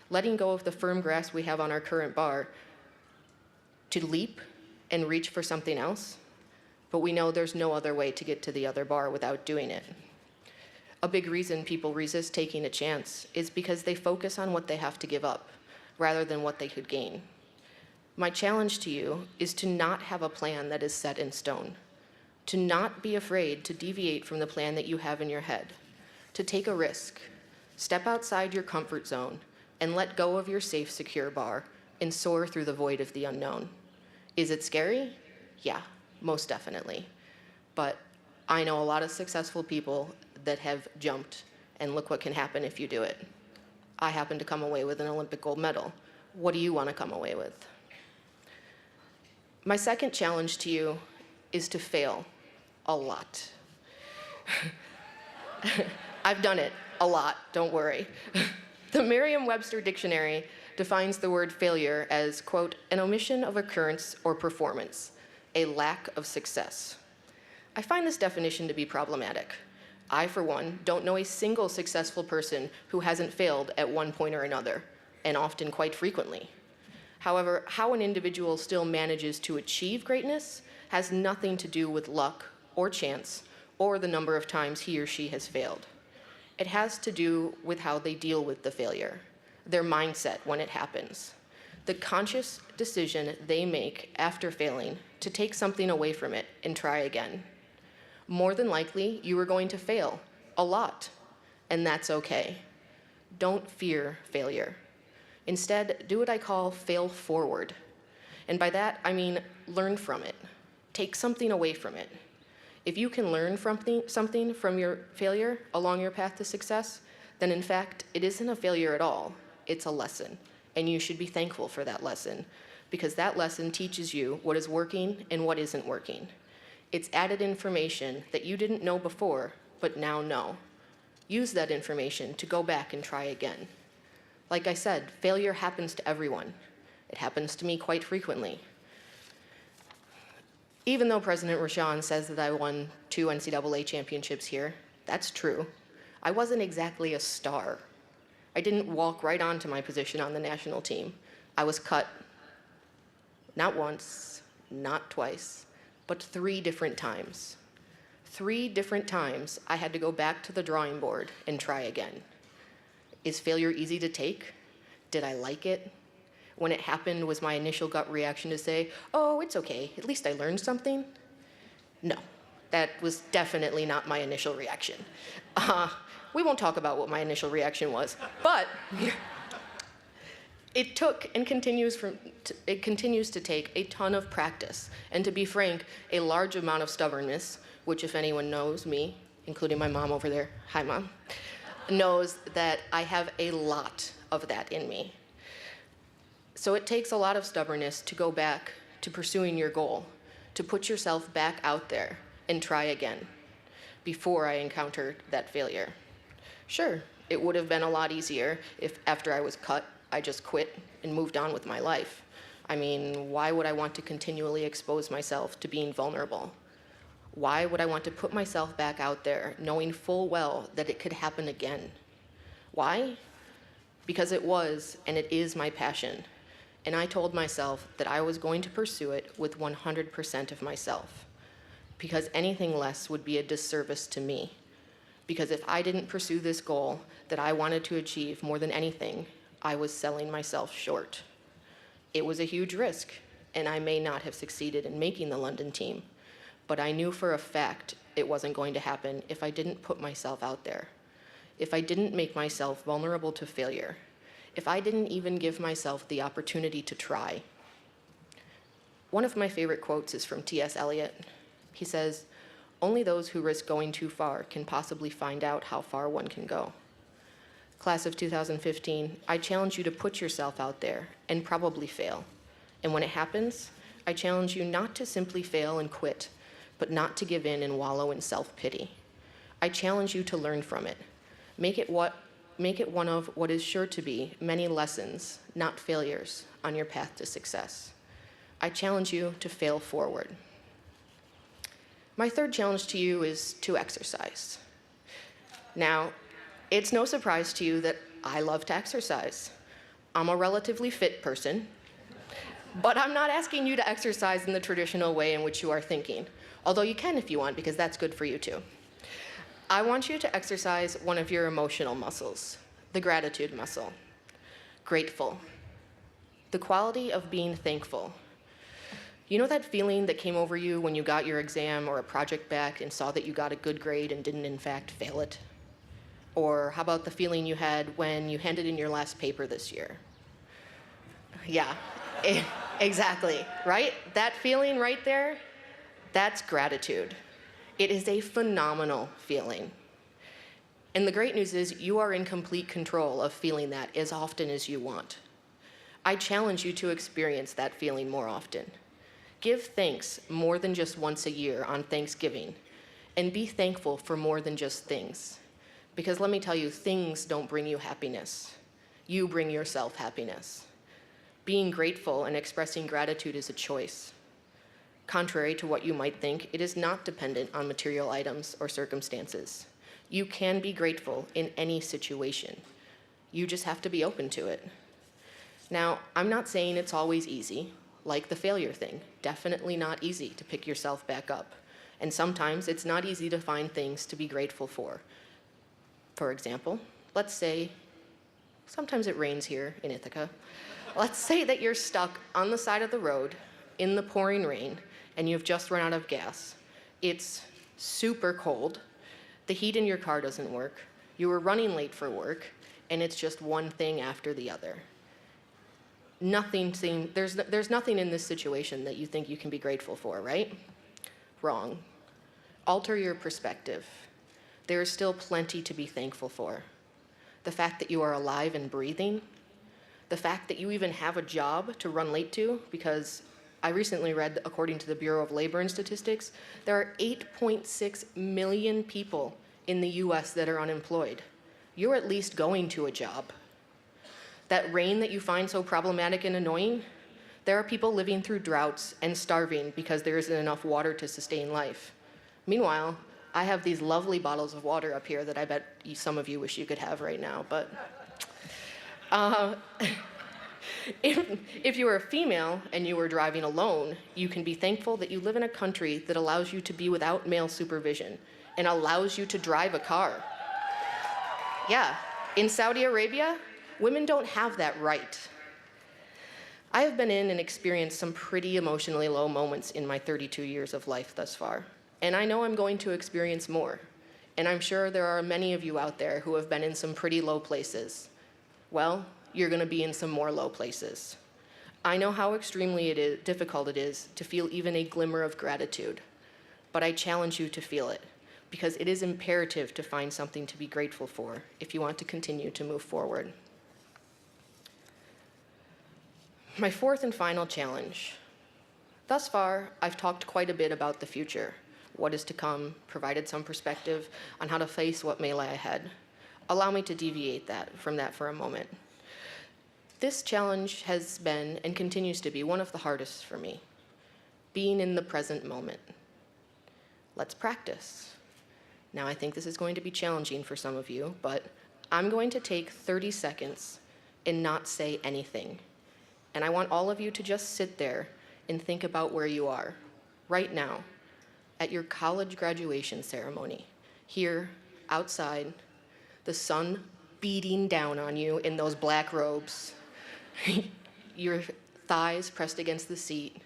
letting go of the firm grasp we have on our current bar to leap and reach for something else, but we know there's no other way to get to the other bar without doing it. A big reason people resist taking a chance is because they focus on what they have to give up rather than what they could gain. My challenge to you is to not have a plan that is set in stone, to not be afraid to deviate from the plan that you have in your head, to take a risk, step outside your comfort zone, and let go of your safe, secure bar and soar through the void of the unknown. Is it scary? Yeah, most definitely. But I know a lot of successful people that have jumped, and look what can happen if you do it. I happen to come away with an Olympic gold medal. What do you want to come away with? My second challenge to you is to fail a lot. I've done it a lot, don't worry. The Merriam-Webster dictionary defines the word failure as, quote, an omission of occurrence or performance, a lack of success. I find this definition to be problematic. I, for one, don't know a single successful person who hasn't failed at one point or another, and often quite frequently. However, how an individual still manages to achieve greatness has nothing to do with luck or chance or the number of times he or she has failed. It has to do with how they deal with the failure, their mindset when it happens, the conscious decision they make after failing to take something away from it and try again. More than likely, you are going to fail a lot, and that's okay. Don't fear failure. Instead, do what I call fail forward. And by that, I mean learn from it. Take something away from it. If you can learn something from your failure along your path to success, then in fact, it isn't a failure at all. It's a lesson. And you should be thankful for that lesson, because that lesson teaches you what is working and what isn't working. It's added information that you didn't know before, but now know. Use that information to go back and try again. Like I said, failure happens to everyone. It happens to me quite frequently. Even though President Rashawn says that I won 2 NCAA championships here, that's true. I wasn't exactly a star. I didn't walk right onto my position on the national team. I was cut, not once, not twice, but 3 different times. 3 different times I had to go back to the drawing board and try again. Is failure easy to take? Did I like it? When it happened, was my initial gut reaction to say, oh, it's okay, at least I learned something? No, that was definitely not my initial reaction. We won't talk about what my initial reaction was, but it took and continues to take a ton of practice, and to be frank, a large amount of stubbornness, which if anyone knows me, including my mom over there, hi Mom, knows that I have a lot of that in me. So it takes a lot of stubbornness to go back to pursuing your goal, to put yourself back out there and try again before I encountered that failure. Sure, it would have been a lot easier if after I was cut, I just quit and moved on with my life. I mean, why would I want to continually expose myself to being vulnerable? Why would I want to put myself back out there knowing full well that it could happen again? Why? Because it was and it is my passion. And I told myself that I was going to pursue it with 100% of myself, because anything less would be a disservice to me. Because if I didn't pursue this goal that I wanted to achieve more than anything, I was selling myself short. It was a huge risk, and I may not have succeeded in making the London team, but I knew for a fact it wasn't going to happen if I didn't put myself out there, if I didn't make myself vulnerable to failure, if I didn't even give myself the opportunity to try. One of my favorite quotes is from T.S. Eliot. He says, "Only those who risk going too far can possibly find out how far one can go." Class of 2015, I challenge you to put yourself out there and probably fail. And when it happens, I challenge you not to simply fail and quit, but not to give in and wallow in self-pity. I challenge you to learn from it. Make it one of what is sure to be many lessons, not failures, on your path to success. I challenge you to fail forward. My third challenge to you is to exercise. Now, it's no surprise to you that I love to exercise. I'm a relatively fit person, but I'm not asking you to exercise in the traditional way in which you are thinking, although you can if you want, because that's good for you too. I want you to exercise one of your emotional muscles, the gratitude muscle. Grateful. The quality of being thankful. You know that feeling that came over you when you got your exam or a project back and saw that you got a good grade and didn't in fact fail it? Or how about the feeling you had when you handed in your last paper this year? Yeah, exactly, right? That feeling right there, that's gratitude. It is a phenomenal feeling. And the great news is you are in complete control of feeling that as often as you want. I challenge you to experience that feeling more often. Give thanks more than just once a year on Thanksgiving, and be thankful for more than just things. Because let me tell you, things don't bring you happiness. You bring yourself happiness. Being grateful and expressing gratitude is a choice. Contrary to what you might think, it is not dependent on material items or circumstances. You can be grateful in any situation. You just have to be open to it. Now, I'm not saying it's always easy, like the failure thing. Definitely not easy to pick yourself back up. And sometimes it's not easy to find things to be grateful for. For example, let's say Sometimes it rains here in Ithaca. Let's say that you're stuck on the side of the road in the pouring rain and you've just run out of gas. It's super cold. The heat in your car doesn't work. You were running late for work, and it's just one thing after the other. There's nothing in this situation that you think you can be grateful for, right? Wrong. Alter your perspective. There is still plenty to be thankful for. The fact that you are alive and breathing, the fact that you even have a job to run late to, because I recently read, according to the Bureau of Labor and Statistics, there are 8.6 million people in the US that are unemployed. You're at least going to a job. That rain that you find so problematic and annoying, there are people living through droughts and starving because there isn't enough water to sustain life. Meanwhile, I have these lovely bottles of water up here that I bet some of you wish you could have right now, but if you were a female and you were driving alone, you can be thankful that you live in a country that allows you to be without male supervision and allows you to drive a car. Yeah, in Saudi Arabia, women don't have that right. I have been in and experienced some pretty emotionally low moments in my 32 years of life thus far, and I know I'm going to experience more. And I'm sure there are many of you out there who have been in some pretty low places. Well, you're going to be in some more low places. I know how extremely difficult it is to feel even a glimmer of gratitude, but I challenge you to feel it, because it is imperative to find something to be grateful for if you want to continue to move forward. My fourth and final challenge. Thus far, I've talked quite a bit about the future, what is to come, provided some perspective on how to face what may lie ahead. Allow me to deviate from that for a moment. This challenge has been and continues to be one of the hardest for me, being in the present moment. Let's practice. Now, I think this is going to be challenging for some of you, but I'm going to take 30 seconds and not say anything. And I want all of you to just sit there and think about where you are right now at your college graduation ceremony, here, outside, the sun beating down on you in those black robes, your thighs pressed against the seat,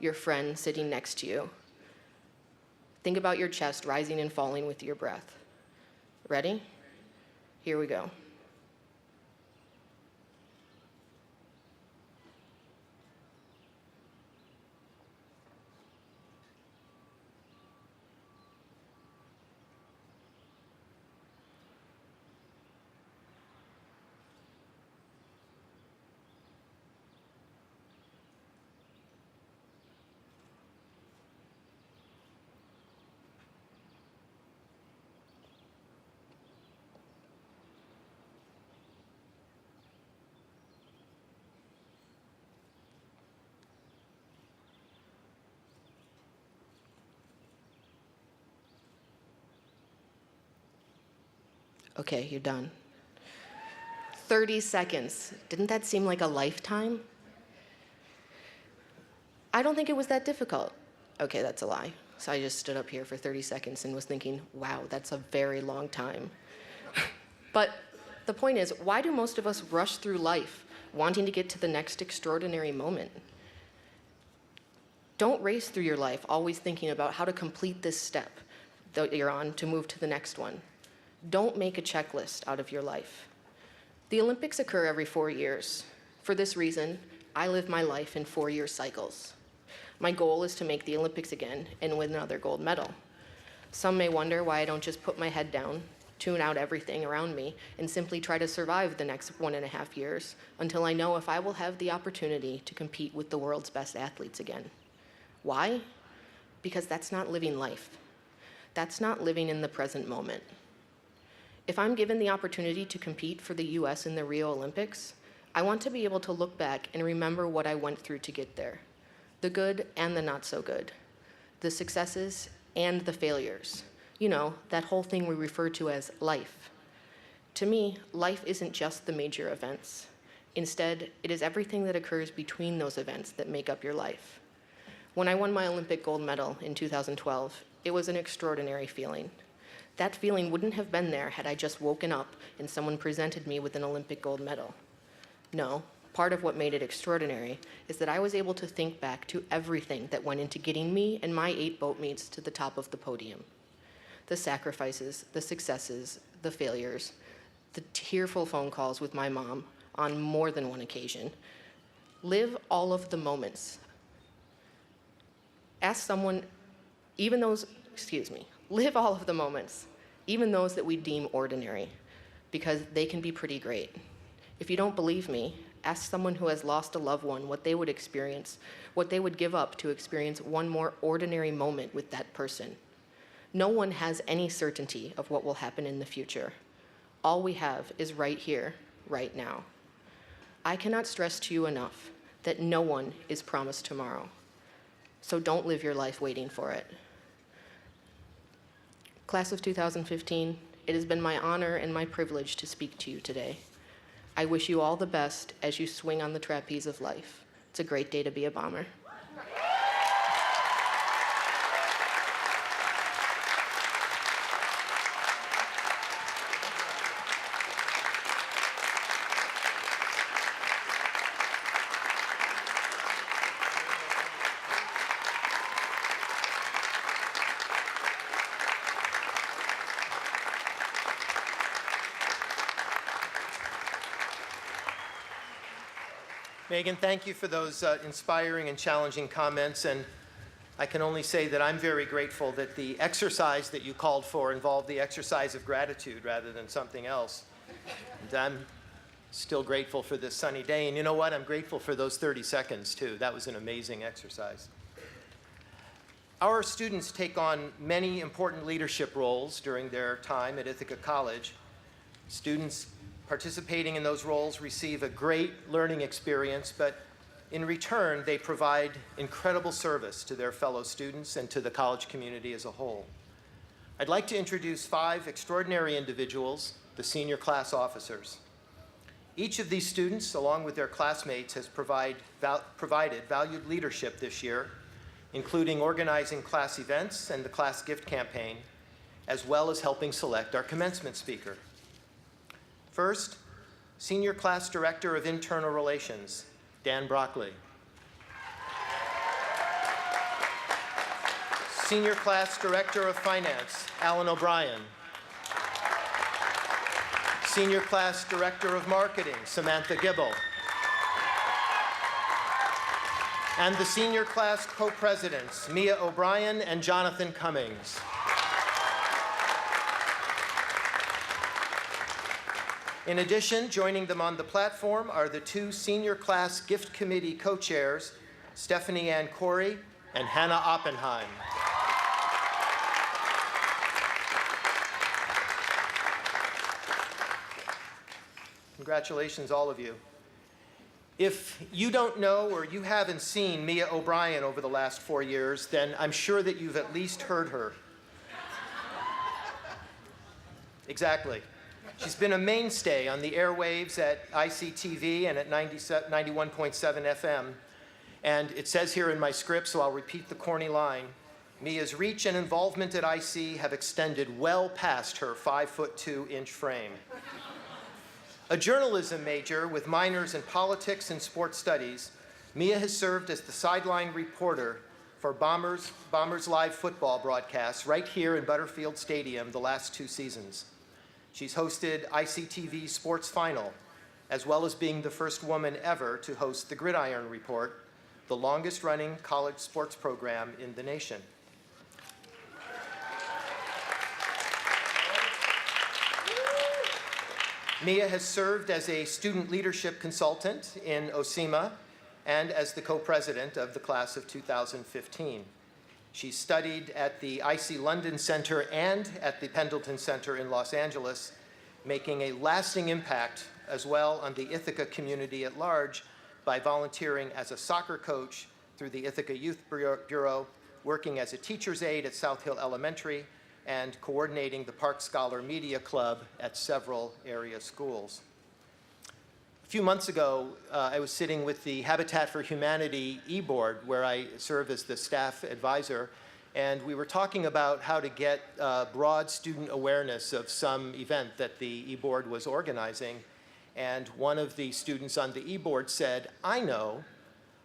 your friend sitting next to you. Think about your chest rising and falling with your breath. Ready? Here we go. Okay, you're done. 30 seconds. Didn't that seem like a lifetime? I don't think it was that difficult. Okay, that's a lie. So I just stood up here for 30 seconds and was thinking, wow, that's a very long time. But the point is, why do most of us rush through life wanting to get to the next extraordinary moment? Don't race through your life always thinking about how to complete this step that you're on to move to the next one. Don't make a checklist out of your life. The Olympics occur every 4 years. For this reason, I live my life in 4-year cycles. My goal is to make the Olympics again and win another gold medal. Some may wonder why I don't just put my head down, tune out everything around me, and simply try to survive the next 1.5 years until I know if I will have the opportunity to compete with the world's best athletes again. Why? Because that's not living life. That's not living in the present moment. If I'm given the opportunity to compete for the US in the Rio Olympics, I want to be able to look back and remember what I went through to get there. The good and the not so good. The successes and the failures. You know, that whole thing we refer to as life. To me, life isn't just the major events. Instead, it is everything that occurs between those events that make up your life. When I won my Olympic gold medal in 2012, it was an extraordinary feeling. That feeling wouldn't have been there had I just woken up and someone presented me with an Olympic gold medal. No, part of what made it extraordinary is that I was able to think back to everything that went into getting me and my 8 boat mates to the top of the podium. The sacrifices, the successes, the failures, the tearful phone calls with my mom on more than one occasion. Live all of the moments. Ask someone, live all of the moments, even those that we deem ordinary, because they can be pretty great. If you don't believe me, ask someone who has lost a loved one what they would experience, what they would give up to experience one more ordinary moment with that person. No one has any certainty of what will happen in the future. All we have is right here, right now. I cannot stress to you enough that no one is promised tomorrow. So don't live your life waiting for it. Class of 2015, it has been my honor and my privilege to speak to you today. I wish you all the best as you swing on the trapeze of life. It's a great day to be a bomber. Megan, thank you for those inspiring and challenging comments, and I can only say that I'm very grateful that the exercise that you called for involved the exercise of gratitude rather than something else. And I'm still grateful for this sunny day, and you know what? I'm grateful for those 30 seconds, too. That was an amazing exercise. Our students take on many important leadership roles during their time at Ithaca College. Students participating in those roles receive a great learning experience, but in return, they provide incredible service to their fellow students and to the college community as a whole. I'd like to introduce 5 extraordinary individuals, the senior class officers. Each of these students, along with their classmates, has provided valued leadership this year, including organizing class events and the class gift campaign, as well as helping select our commencement speaker. First, Senior Class Director of Internal Relations, Dan Broccoli. Senior Class Director of Finance, Alan O'Brien. Senior Class Director of Marketing, Samantha Gibble. And the Senior Class Co-Presidents, Mia O'Brien and Jonathan Cummings. In addition, joining them on the platform are the 2 Senior Class Gift Committee co-chairs, Stephanie Ann Corey and Hannah Oppenheim. Congratulations, all of you. If you don't know or you haven't seen Mia O'Brien over the last 4 years, then I'm sure that you've at least heard her. Exactly. She's been a mainstay on the airwaves at ICTV and at 91.7 FM. And it says here in my script, so I'll repeat the corny line, Mia's reach and involvement at IC have extended well past her 5'2" frame. A journalism major with minors in politics and sports studies, Mia has served as the sideline reporter for Bombers live football broadcasts right here in Butterfield Stadium the last 2 seasons. She's hosted ICTV Sports Final, as well as being the first woman ever to host the Gridiron Report, the longest-running college sports program in the nation. Mia has served as a student leadership consultant in OSEMA and as the co-president of the class of 2015. She studied at the IC London Center and at the Pendleton Center in Los Angeles, making a lasting impact as well on the Ithaca community at large by volunteering as a soccer coach through the Ithaca Youth Bureau, working as a teacher's aide at South Hill Elementary, and coordinating the Park Scholar Media Club at several area schools. A few months ago, I was sitting with the Habitat for Humanity e-board, where I serve as the staff advisor, And we were talking about how to get broad student awareness of some event that the e-board was organizing. And one of the students on the e-board said, I know,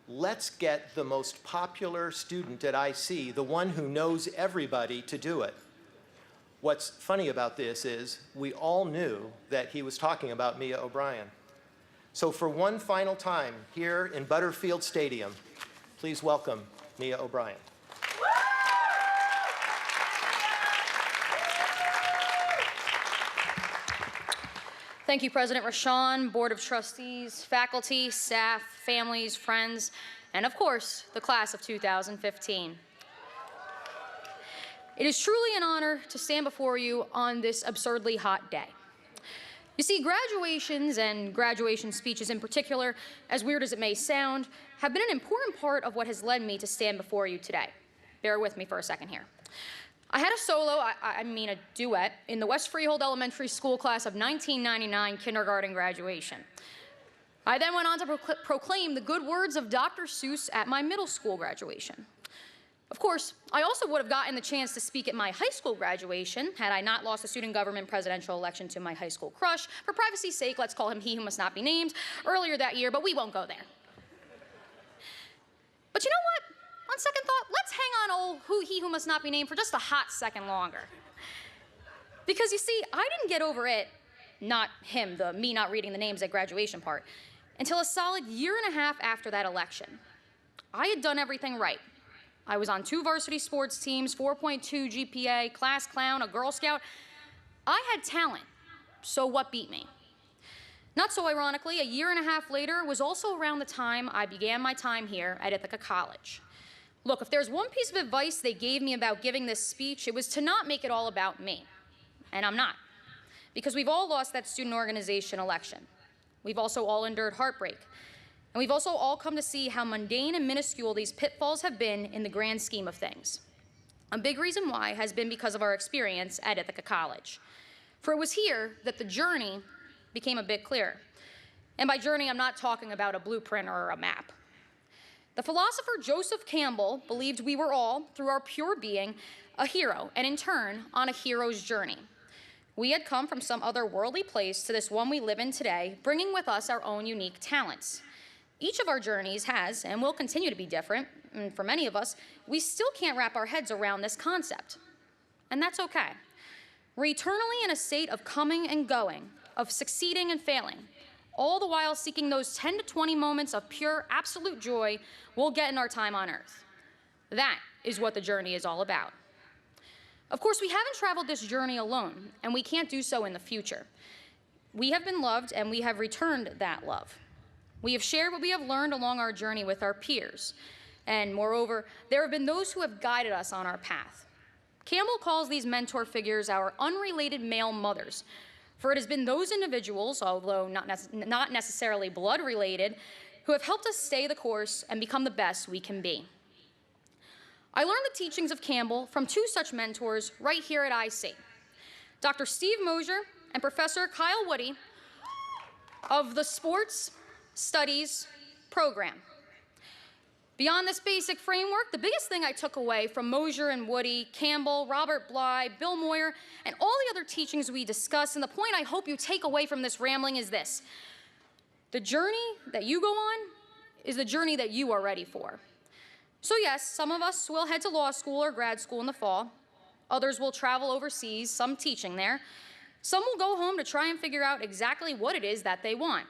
let's get the most popular student at IC, the one who knows everybody, to do it. What's funny about this is we all knew that he was talking about Mia O'Brien. So for one final time here in Butterfield Stadium, please welcome Mia O'Brien. Thank you, President Rashawn, Board of Trustees, faculty, staff, families, friends, and of course, the class of 2015. It is truly an honor to stand before you on this absurdly hot day. You see, graduations and graduation speeches in particular, as weird as it may sound, have been an important part of what has led me to stand before you today. Bear with me for a second here. I had a solo, I mean a duet, in the West Freehold Elementary School class of 1999 kindergarten graduation. I then went on to proclaim the good words of Dr. Seuss at my middle school graduation. Of course, I also would have gotten the chance to speak at my high school graduation had I not lost the student government presidential election to my high school crush. For privacy's sake, let's call him he who must not be named, earlier that year, but we won't go there. But you know what? On second thought, let's hang on he who must not be named for just a hot second longer. Because you see, I didn't get over it, not him, the me not reading the names at graduation part, until a solid year and a half after that election. I had done everything right. I was on 2 varsity sports teams, 4.2 GPA, class clown, a Girl Scout. I had talent, so what beat me? Not so ironically, a year and a half later was also around the time I began my time here at Ithaca College. Look, if there's one piece of advice they gave me about giving this speech, it was to not make it all about me. And I'm not. Because we've all lost that student organization election. We've also all endured heartbreak. And we've also all come to see how mundane and minuscule these pitfalls have been in the grand scheme of things. A big reason why has been because of our experience at Ithaca College. For it was here that the journey became a bit clearer. And by journey, I'm not talking about a blueprint or a map. The philosopher Joseph Campbell believed we were all, through our pure being, a hero, and in turn, on a hero's journey. We had come from some other worldly place to this one we live in today, bringing with us our own unique talents. Each of our journeys has, and will continue to be different, and for many of us, we still can't wrap our heads around this concept. And that's okay. We're eternally in a state of coming and going, of succeeding and failing, all the while seeking those 10 to 20 moments of pure, absolute joy we'll get in our time on earth. That is what the journey is all about. Of course, we haven't traveled this journey alone, and we can't do so in the future. We have been loved, and we have returned that love. We have shared what we have learned along our journey with our peers, and moreover, there have been those who have guided us on our path. Campbell calls these mentor figures our unrelated male mothers, for it has been those individuals, although not necessarily blood-related, who have helped us stay the course and become the best we can be. I learned the teachings of Campbell from 2 such mentors right here at IC. Dr. Steve Mosier and Professor Kyle Woody of the Sports Studies program. Beyond this basic framework, the biggest thing I took away from Mosier and Woody, Campbell, Robert Bly, Bill Moyer, and all the other teachings we discussed, and the point I hope you take away from this rambling is this: the journey that you go on is the journey that you are ready for. So yes, some of us will head to law school or grad school in the fall. Others will travel overseas, some teaching there. Some will go home to try and figure out exactly what it is that they want.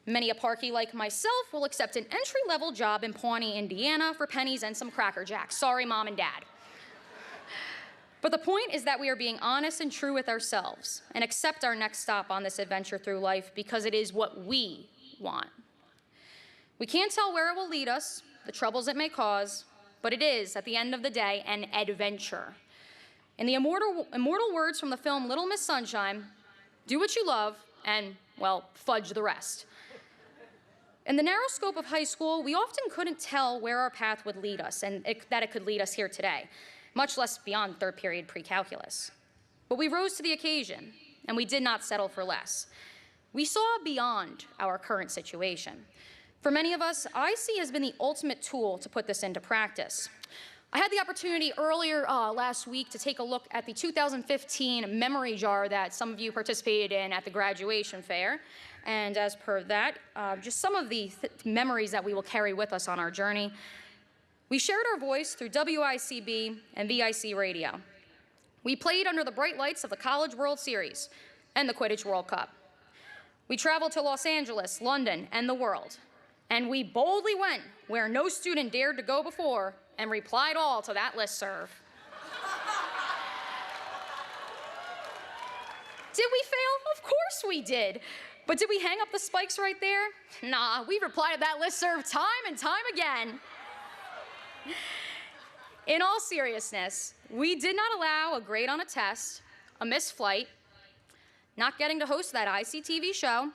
Many a Parkey like myself will accept an entry-level job in Pawnee, Indiana for pennies and some Cracker Jacks. Sorry, Mom and Dad. But the point is that we are being honest and true with ourselves and accept our next stop on this adventure through life because it is what we want. We can't tell where it will lead us, the troubles it may cause, but it is, at the end of the day, an adventure. In the immortal words from the film Little Miss Sunshine, do what you love and, well, fudge the rest. In the narrow scope of high school, we often couldn't tell where our path would lead us and that it could lead us here today, much less beyond 3rd period pre-calculus. But we rose to the occasion, and we did not settle for less. We saw beyond our current situation. For many of us, IC has been the ultimate tool to put this into practice. I had the opportunity earlier last week to take a look at the 2015 memory jar that some of you participated in at the graduation fair. And as per that, just some of the memories that we will carry with us on our journey. We shared our voice through WICB and VIC radio. We played under the bright lights of the College World Series and the Quidditch World Cup. We traveled to Los Angeles, London, and the world. And we boldly went where no student dared to go before and replied all to that listserv. Did we fail? Of course we did. But did we hang up the spikes right there? Nah, we replied to that listserv time and time again. In all seriousness, we did not allow a grade on a test, a missed flight, not getting to host that ICTV show,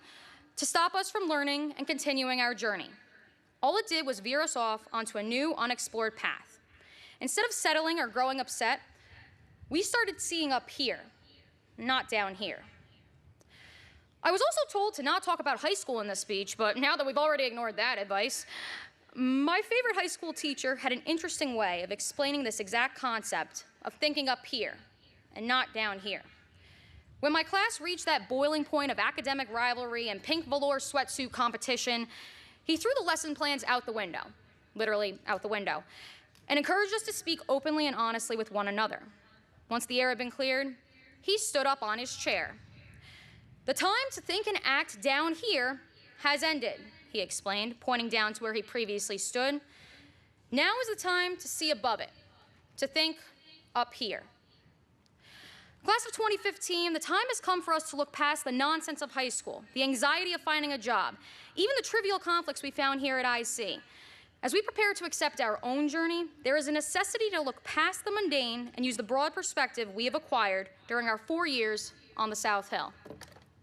to stop us from learning and continuing our journey. All it did was veer us off onto a new, unexplored path. Instead of settling or growing upset, we started seeing up here, not down here. I was also told to not talk about high school in this speech, but now that we've already ignored that advice, my favorite high school teacher had an interesting way of explaining this exact concept of thinking up here and not down here. When my class reached that boiling point of academic rivalry and pink velour sweatsuit competition, he threw the lesson plans out the window, literally out the window, and encouraged us to speak openly and honestly with one another. Once the air had been cleared, he stood up on his chair. "The time to think and act down here has ended," he explained, pointing down to where he previously stood. "Now is the time to see above it, to think up here." Class of 2015, the time has come for us to look past the nonsense of high school, the anxiety of finding a job, even the trivial conflicts we found here at IC. As we prepare to accept our own journey, there is a necessity to look past the mundane and use the broad perspective we have acquired during our 4 years on the South Hill.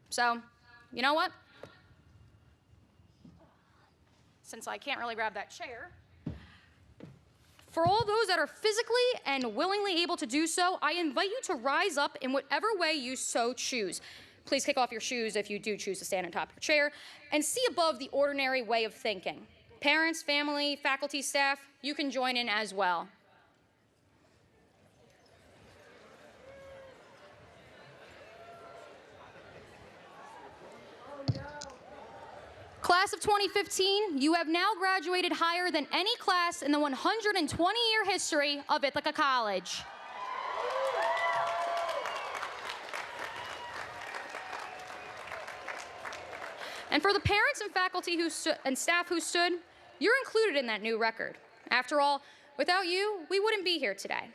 So, you know what? Since I can't really grab that chair, for all those that are physically and willingly able to do so, I invite you to rise up in whatever way you so choose. Please kick off your shoes if you do choose to stand on top of your chair, and see above the ordinary way of thinking. Parents, family, faculty, staff, you can join in as well. Class of 2015, you have now graduated higher than any class in the 120-year history of Ithaca College. And for the parents and faculty and staff who stood, you're included in that new record. After all, without you, we wouldn't be here today.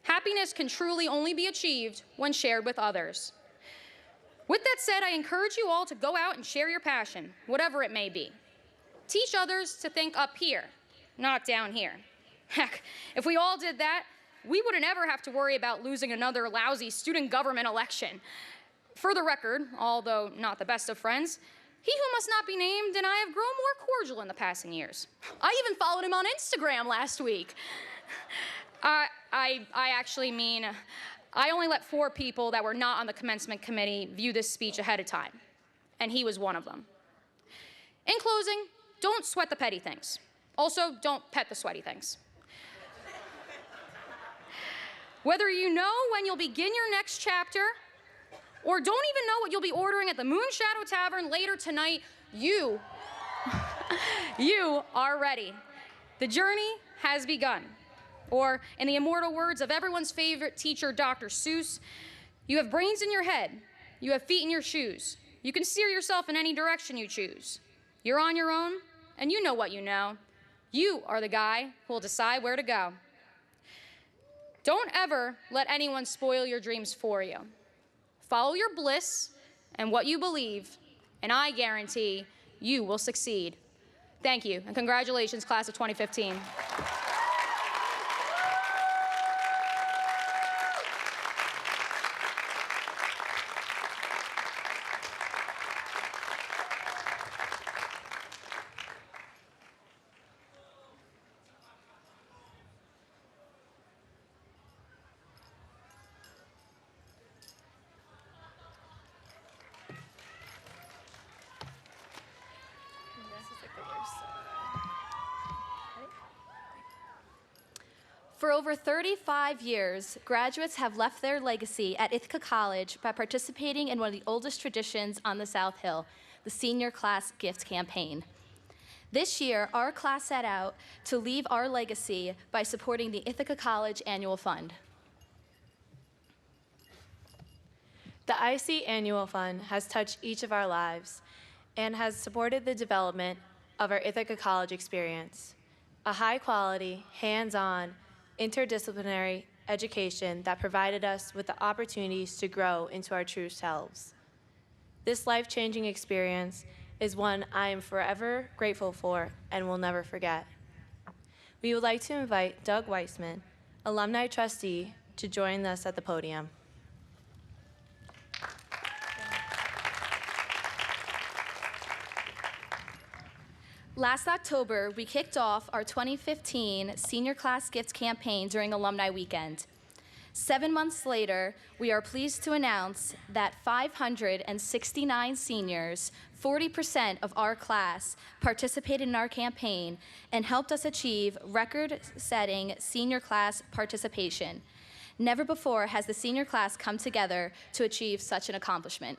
Happiness can truly only be achieved when shared with others. With that said, I encourage you all to go out and share your passion, whatever it may be. Teach others to think up here, not down here. Heck, if we all did that, we wouldn't ever have to worry about losing another lousy student government election. For the record, although not the best of friends, he who must not be named and I have grown more cordial in the passing years. I even followed him on Instagram last week. I actually mean, I only let 4 people that were not on the commencement committee view this speech ahead of time, and he was one of them. In closing, don't sweat the petty things. Also, don't pet the sweaty things. Whether you know when you'll begin your next chapter, or don't even know what you'll be ordering at the Moonshadow Tavern later tonight, you are ready. The journey has begun. Or, in the immortal words of everyone's favorite teacher, Dr. Seuss, you have brains in your head, you have feet in your shoes. You can steer yourself in any direction you choose. You're on your own, and you know what you know. You are the guy who will decide where to go. Don't ever let anyone spoil your dreams for you. Follow your bliss and what you believe, and I guarantee you will succeed. Thank you, and congratulations, class of 2015. For over 35 years, graduates have left their legacy at Ithaca College by participating in one of the oldest traditions on the South Hill, the Senior Class Gift Campaign. This year, our class set out to leave our legacy by supporting the Ithaca College Annual Fund. The IC Annual Fund has touched each of our lives and has supported the development of our Ithaca College experience, a high-quality, hands-on, interdisciplinary education that provided us with the opportunities to grow into our true selves. This life-changing experience is one I am forever grateful for and will never forget. We would like to invite Doug Weissman, alumni trustee, to join us at the podium. Last October, we kicked off our 2015 Senior Class Gift Campaign during Alumni Weekend. 7 months later, we are pleased to announce that 569 seniors, 40% of our class, participated in our campaign and helped us achieve record-setting senior class participation. Never before has the senior class come together to achieve such an accomplishment.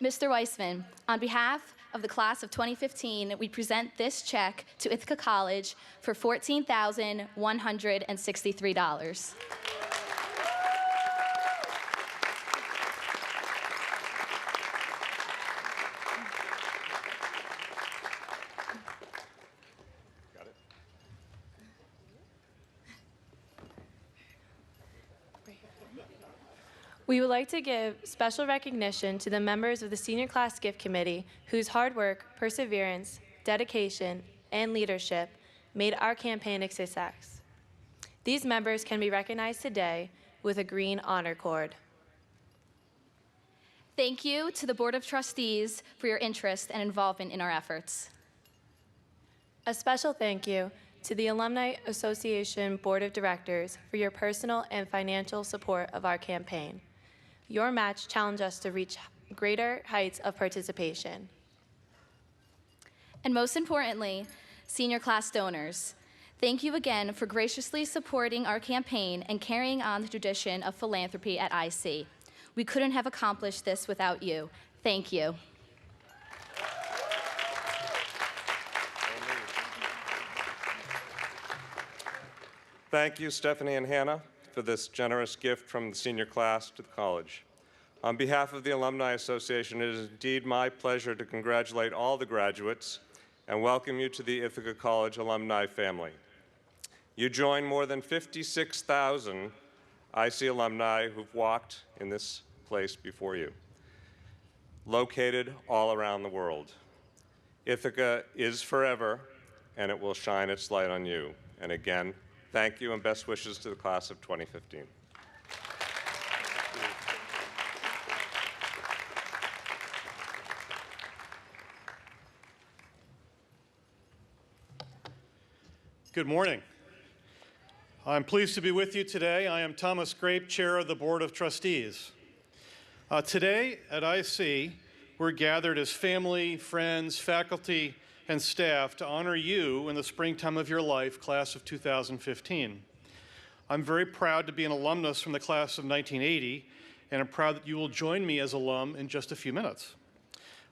Mr. Weissman, on behalf of the class of 2015, we present this check to Ithaca College for $14,163. We would like to give special recognition to the members of the Senior Class Gift Committee whose hard work, perseverance, dedication, and leadership made our campaign a success. These members can be recognized today with a green honor cord. Thank you to the Board of Trustees for your interest and involvement in our efforts. A special thank you to the Alumni Association Board of Directors for your personal and financial support of our campaign. Your match challenged us to reach greater heights of participation. And most importantly, senior class donors, thank you again for graciously supporting our campaign and carrying on the tradition of philanthropy at IC. We couldn't have accomplished this without you. Thank you. Thank you, Stephanie and Hannah, for this generous gift from the senior class to the college. On behalf of the Alumni Association, it is indeed my pleasure to congratulate all the graduates and welcome you to the Ithaca College alumni family. You join more than 56,000 IC alumni who've walked in this place before you, located all around the world. Ithaca is forever, and it will shine its light on you. And again, thank you and best wishes to the class of 2015. Good morning. I'm pleased to be with you today. I am Thomas Grape, Chair of the Board of Trustees. Today at IC, we're gathered as family, friends, faculty, and staff to honor you in the springtime of your life, class of 2015. I'm very proud to be an alumnus from the class of 1980, and I'm proud that you will join me as alum in just a few minutes.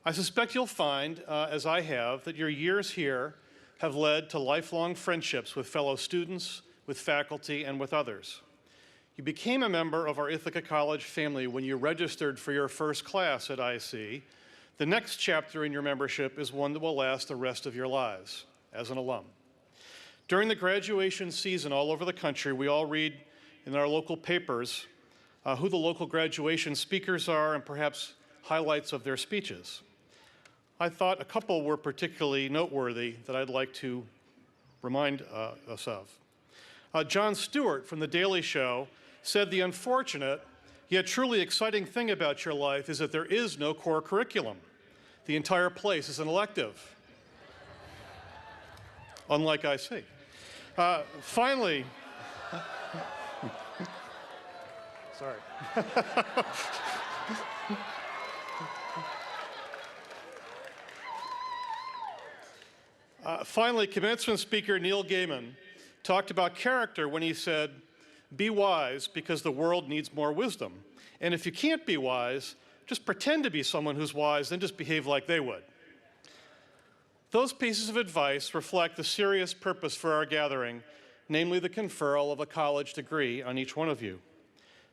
I suspect you'll find, as I have, that your years here have led to lifelong friendships with fellow students, with faculty, and with others. You became a member of our Ithaca College family when you registered for your first class at IC. The next chapter in your membership is one that will last the rest of your lives as an alum. During the graduation season all over the country, we all read in our local papers who the local graduation speakers are and perhaps highlights of their speeches. I thought a couple were particularly noteworthy that I'd like to remind us of. Jon Stewart from The Daily Show said the unfortunate yet truly exciting thing about your life is that there is no core curriculum. The entire place is an elective, unlike IC. Finally, sorry. Finally, commencement speaker Neil Gaiman talked about character when he said, "Be wise because the world needs more wisdom. And if you can't be wise, just pretend to be someone who's wise, then just behave like they would." Those pieces of advice reflect the serious purpose for our gathering, namely the conferral of a college degree on each one of you.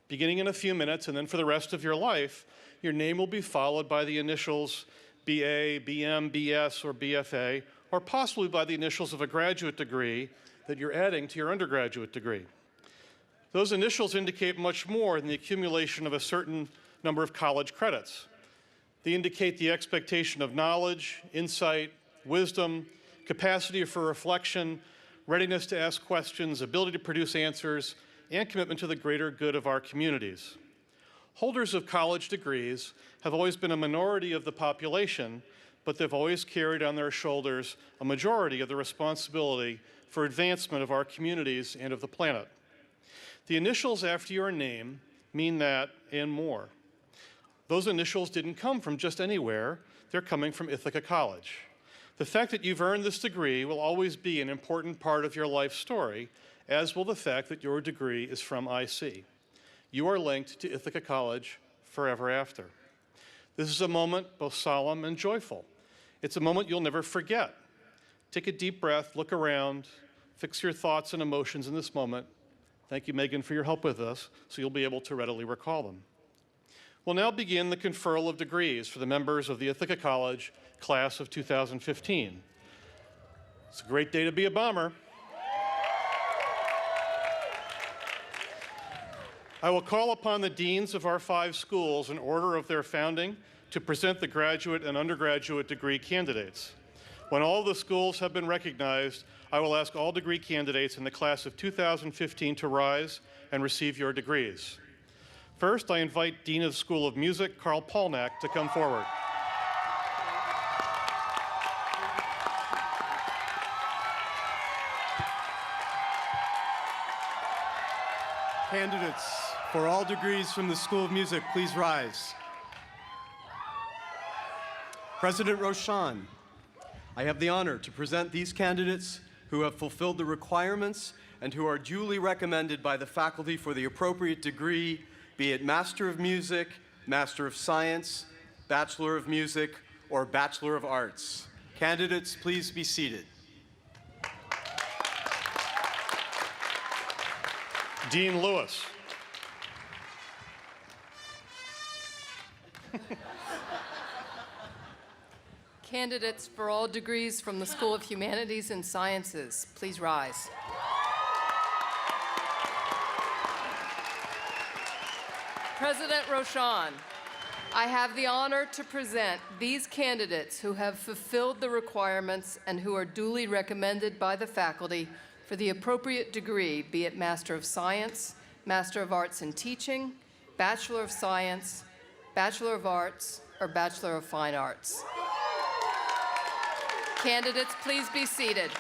Beginning in a few minutes and then for the rest of your life, your name will be followed by the initials BA, BM, BS, or BFA, or possibly by the initials of a graduate degree that you're adding to your undergraduate degree. Those initials indicate much more than the accumulation of a certain number of college credits. They indicate the expectation of knowledge, insight, wisdom, capacity for reflection, readiness to ask questions, ability to produce answers, and commitment to the greater good of our communities. Holders of college degrees have always been a minority of the population, but they've always carried on their shoulders a majority of the responsibility for advancement of our communities and of the planet. The initials after your name mean that and more. Those initials didn't come from just anywhere. They're coming from Ithaca College. The fact that you've earned this degree will always be an important part of your life story, as will the fact that your degree is from IC. You are linked to Ithaca College forever after. This is a moment both solemn and joyful. It's a moment you'll never forget. Take a deep breath, look around, fix your thoughts and emotions in this moment. Thank you, Megan, for your help with us, so you'll be able to readily recall them. We'll now begin the conferral of degrees for the members of the Ithaca College class of 2015. It's a great day to be a bomber. I will call upon the deans of our 5 schools in order of their founding to present the graduate and undergraduate degree candidates. When all the schools have been recognized, I will ask all degree candidates in the class of 2015 to rise and receive your degrees. First, I invite Dean of the School of Music, Carl Polnack, to come forward. Candidates for all degrees from the School of Music, please rise. President Roshan, I have the honor to present these candidates who have fulfilled the requirements and who are duly recommended by the faculty for the appropriate degree, be it Master of Music, Master of Science, Bachelor of Music, or Bachelor of Arts. Candidates, please be seated. Dean Lewis. Candidates for all degrees from the School of Humanities and Sciences, please rise. President Roshan, I have the honor to present these candidates who have fulfilled the requirements and who are duly recommended by the faculty for the appropriate degree, be it Master of Science, Master of Arts in Teaching, Bachelor of Science, Bachelor of Arts, or Bachelor of Fine Arts. Candidates, please be seated.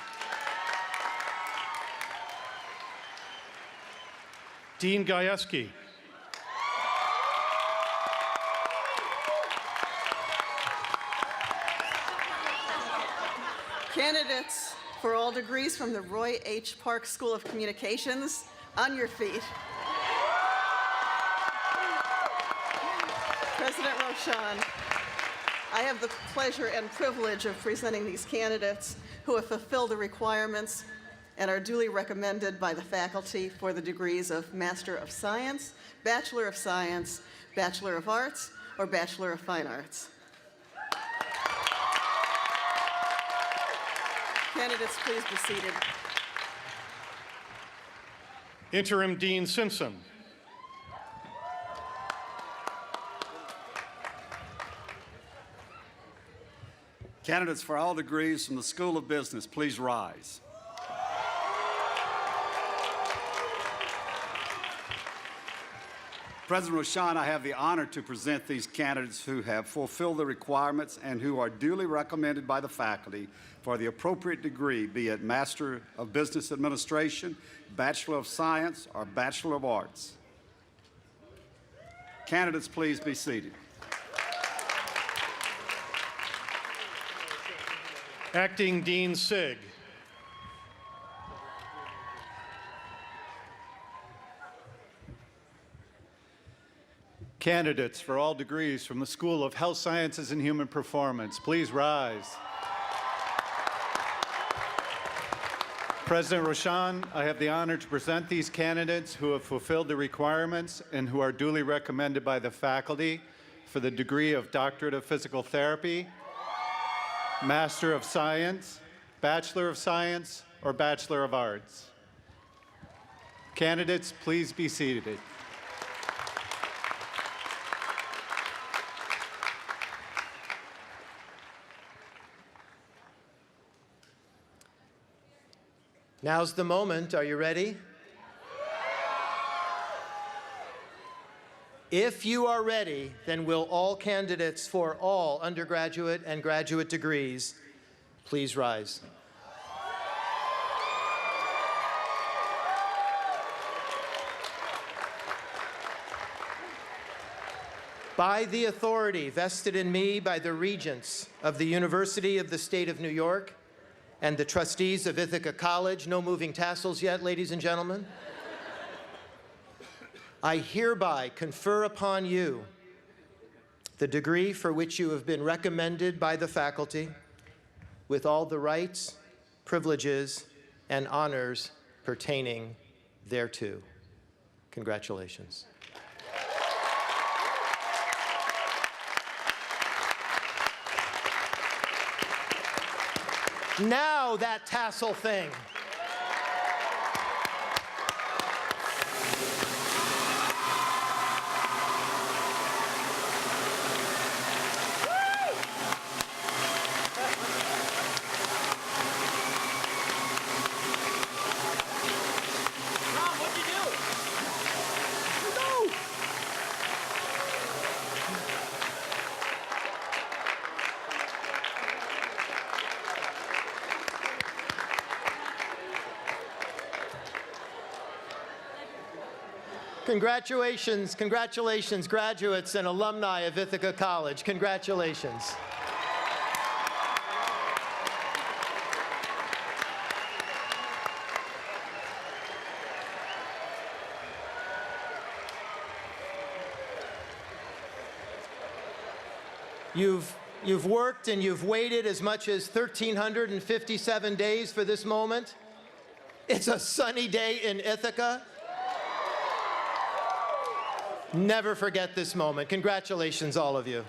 Dean Gajewski. Candidates for all degrees from the Roy H. Park School of Communications, on your feet. President Roshan, I have the pleasure and privilege of presenting these candidates who have fulfilled the requirements and are duly recommended by the faculty for the degrees of Master of Science, Bachelor of Science, Bachelor of Arts, or Bachelor of Fine Arts. Candidates, please be seated. Interim Dean Simpson. Candidates for all degrees from the School of Business, please rise. President Roshan, I have the honor to present these candidates who have fulfilled the requirements and who are duly recommended by the faculty for the appropriate degree, be it Master of Business Administration, Bachelor of Science, or Bachelor of Arts. Candidates, please be seated. Acting Dean Sigg. Candidates for all degrees from the School of Health Sciences and Human Performance, please rise. President Rochon, I have the honor to present these candidates who have fulfilled the requirements and who are duly recommended by the faculty for the degree of Doctorate of Physical Therapy, Master of Science, Bachelor of Science, or Bachelor of Arts. Candidates, please be seated. Now's the moment. Are you ready? If you are ready, then will all candidates for all undergraduate and graduate degrees please rise. By the authority vested in me by the regents of the University of the State of New York and the trustees of Ithaca College, no moving tassels yet, ladies and gentlemen, I hereby confer upon you the degree for which you have been recommended by the faculty with all the rights, privileges, and honors pertaining thereto. Congratulations. Now that tassel thing. Congratulations, congratulations, graduates and alumni of Ithaca College. Congratulations. You've worked and you've waited as much as 1,357 days for this moment. It's a sunny day in Ithaca. Never forget this moment. Congratulations, all of you.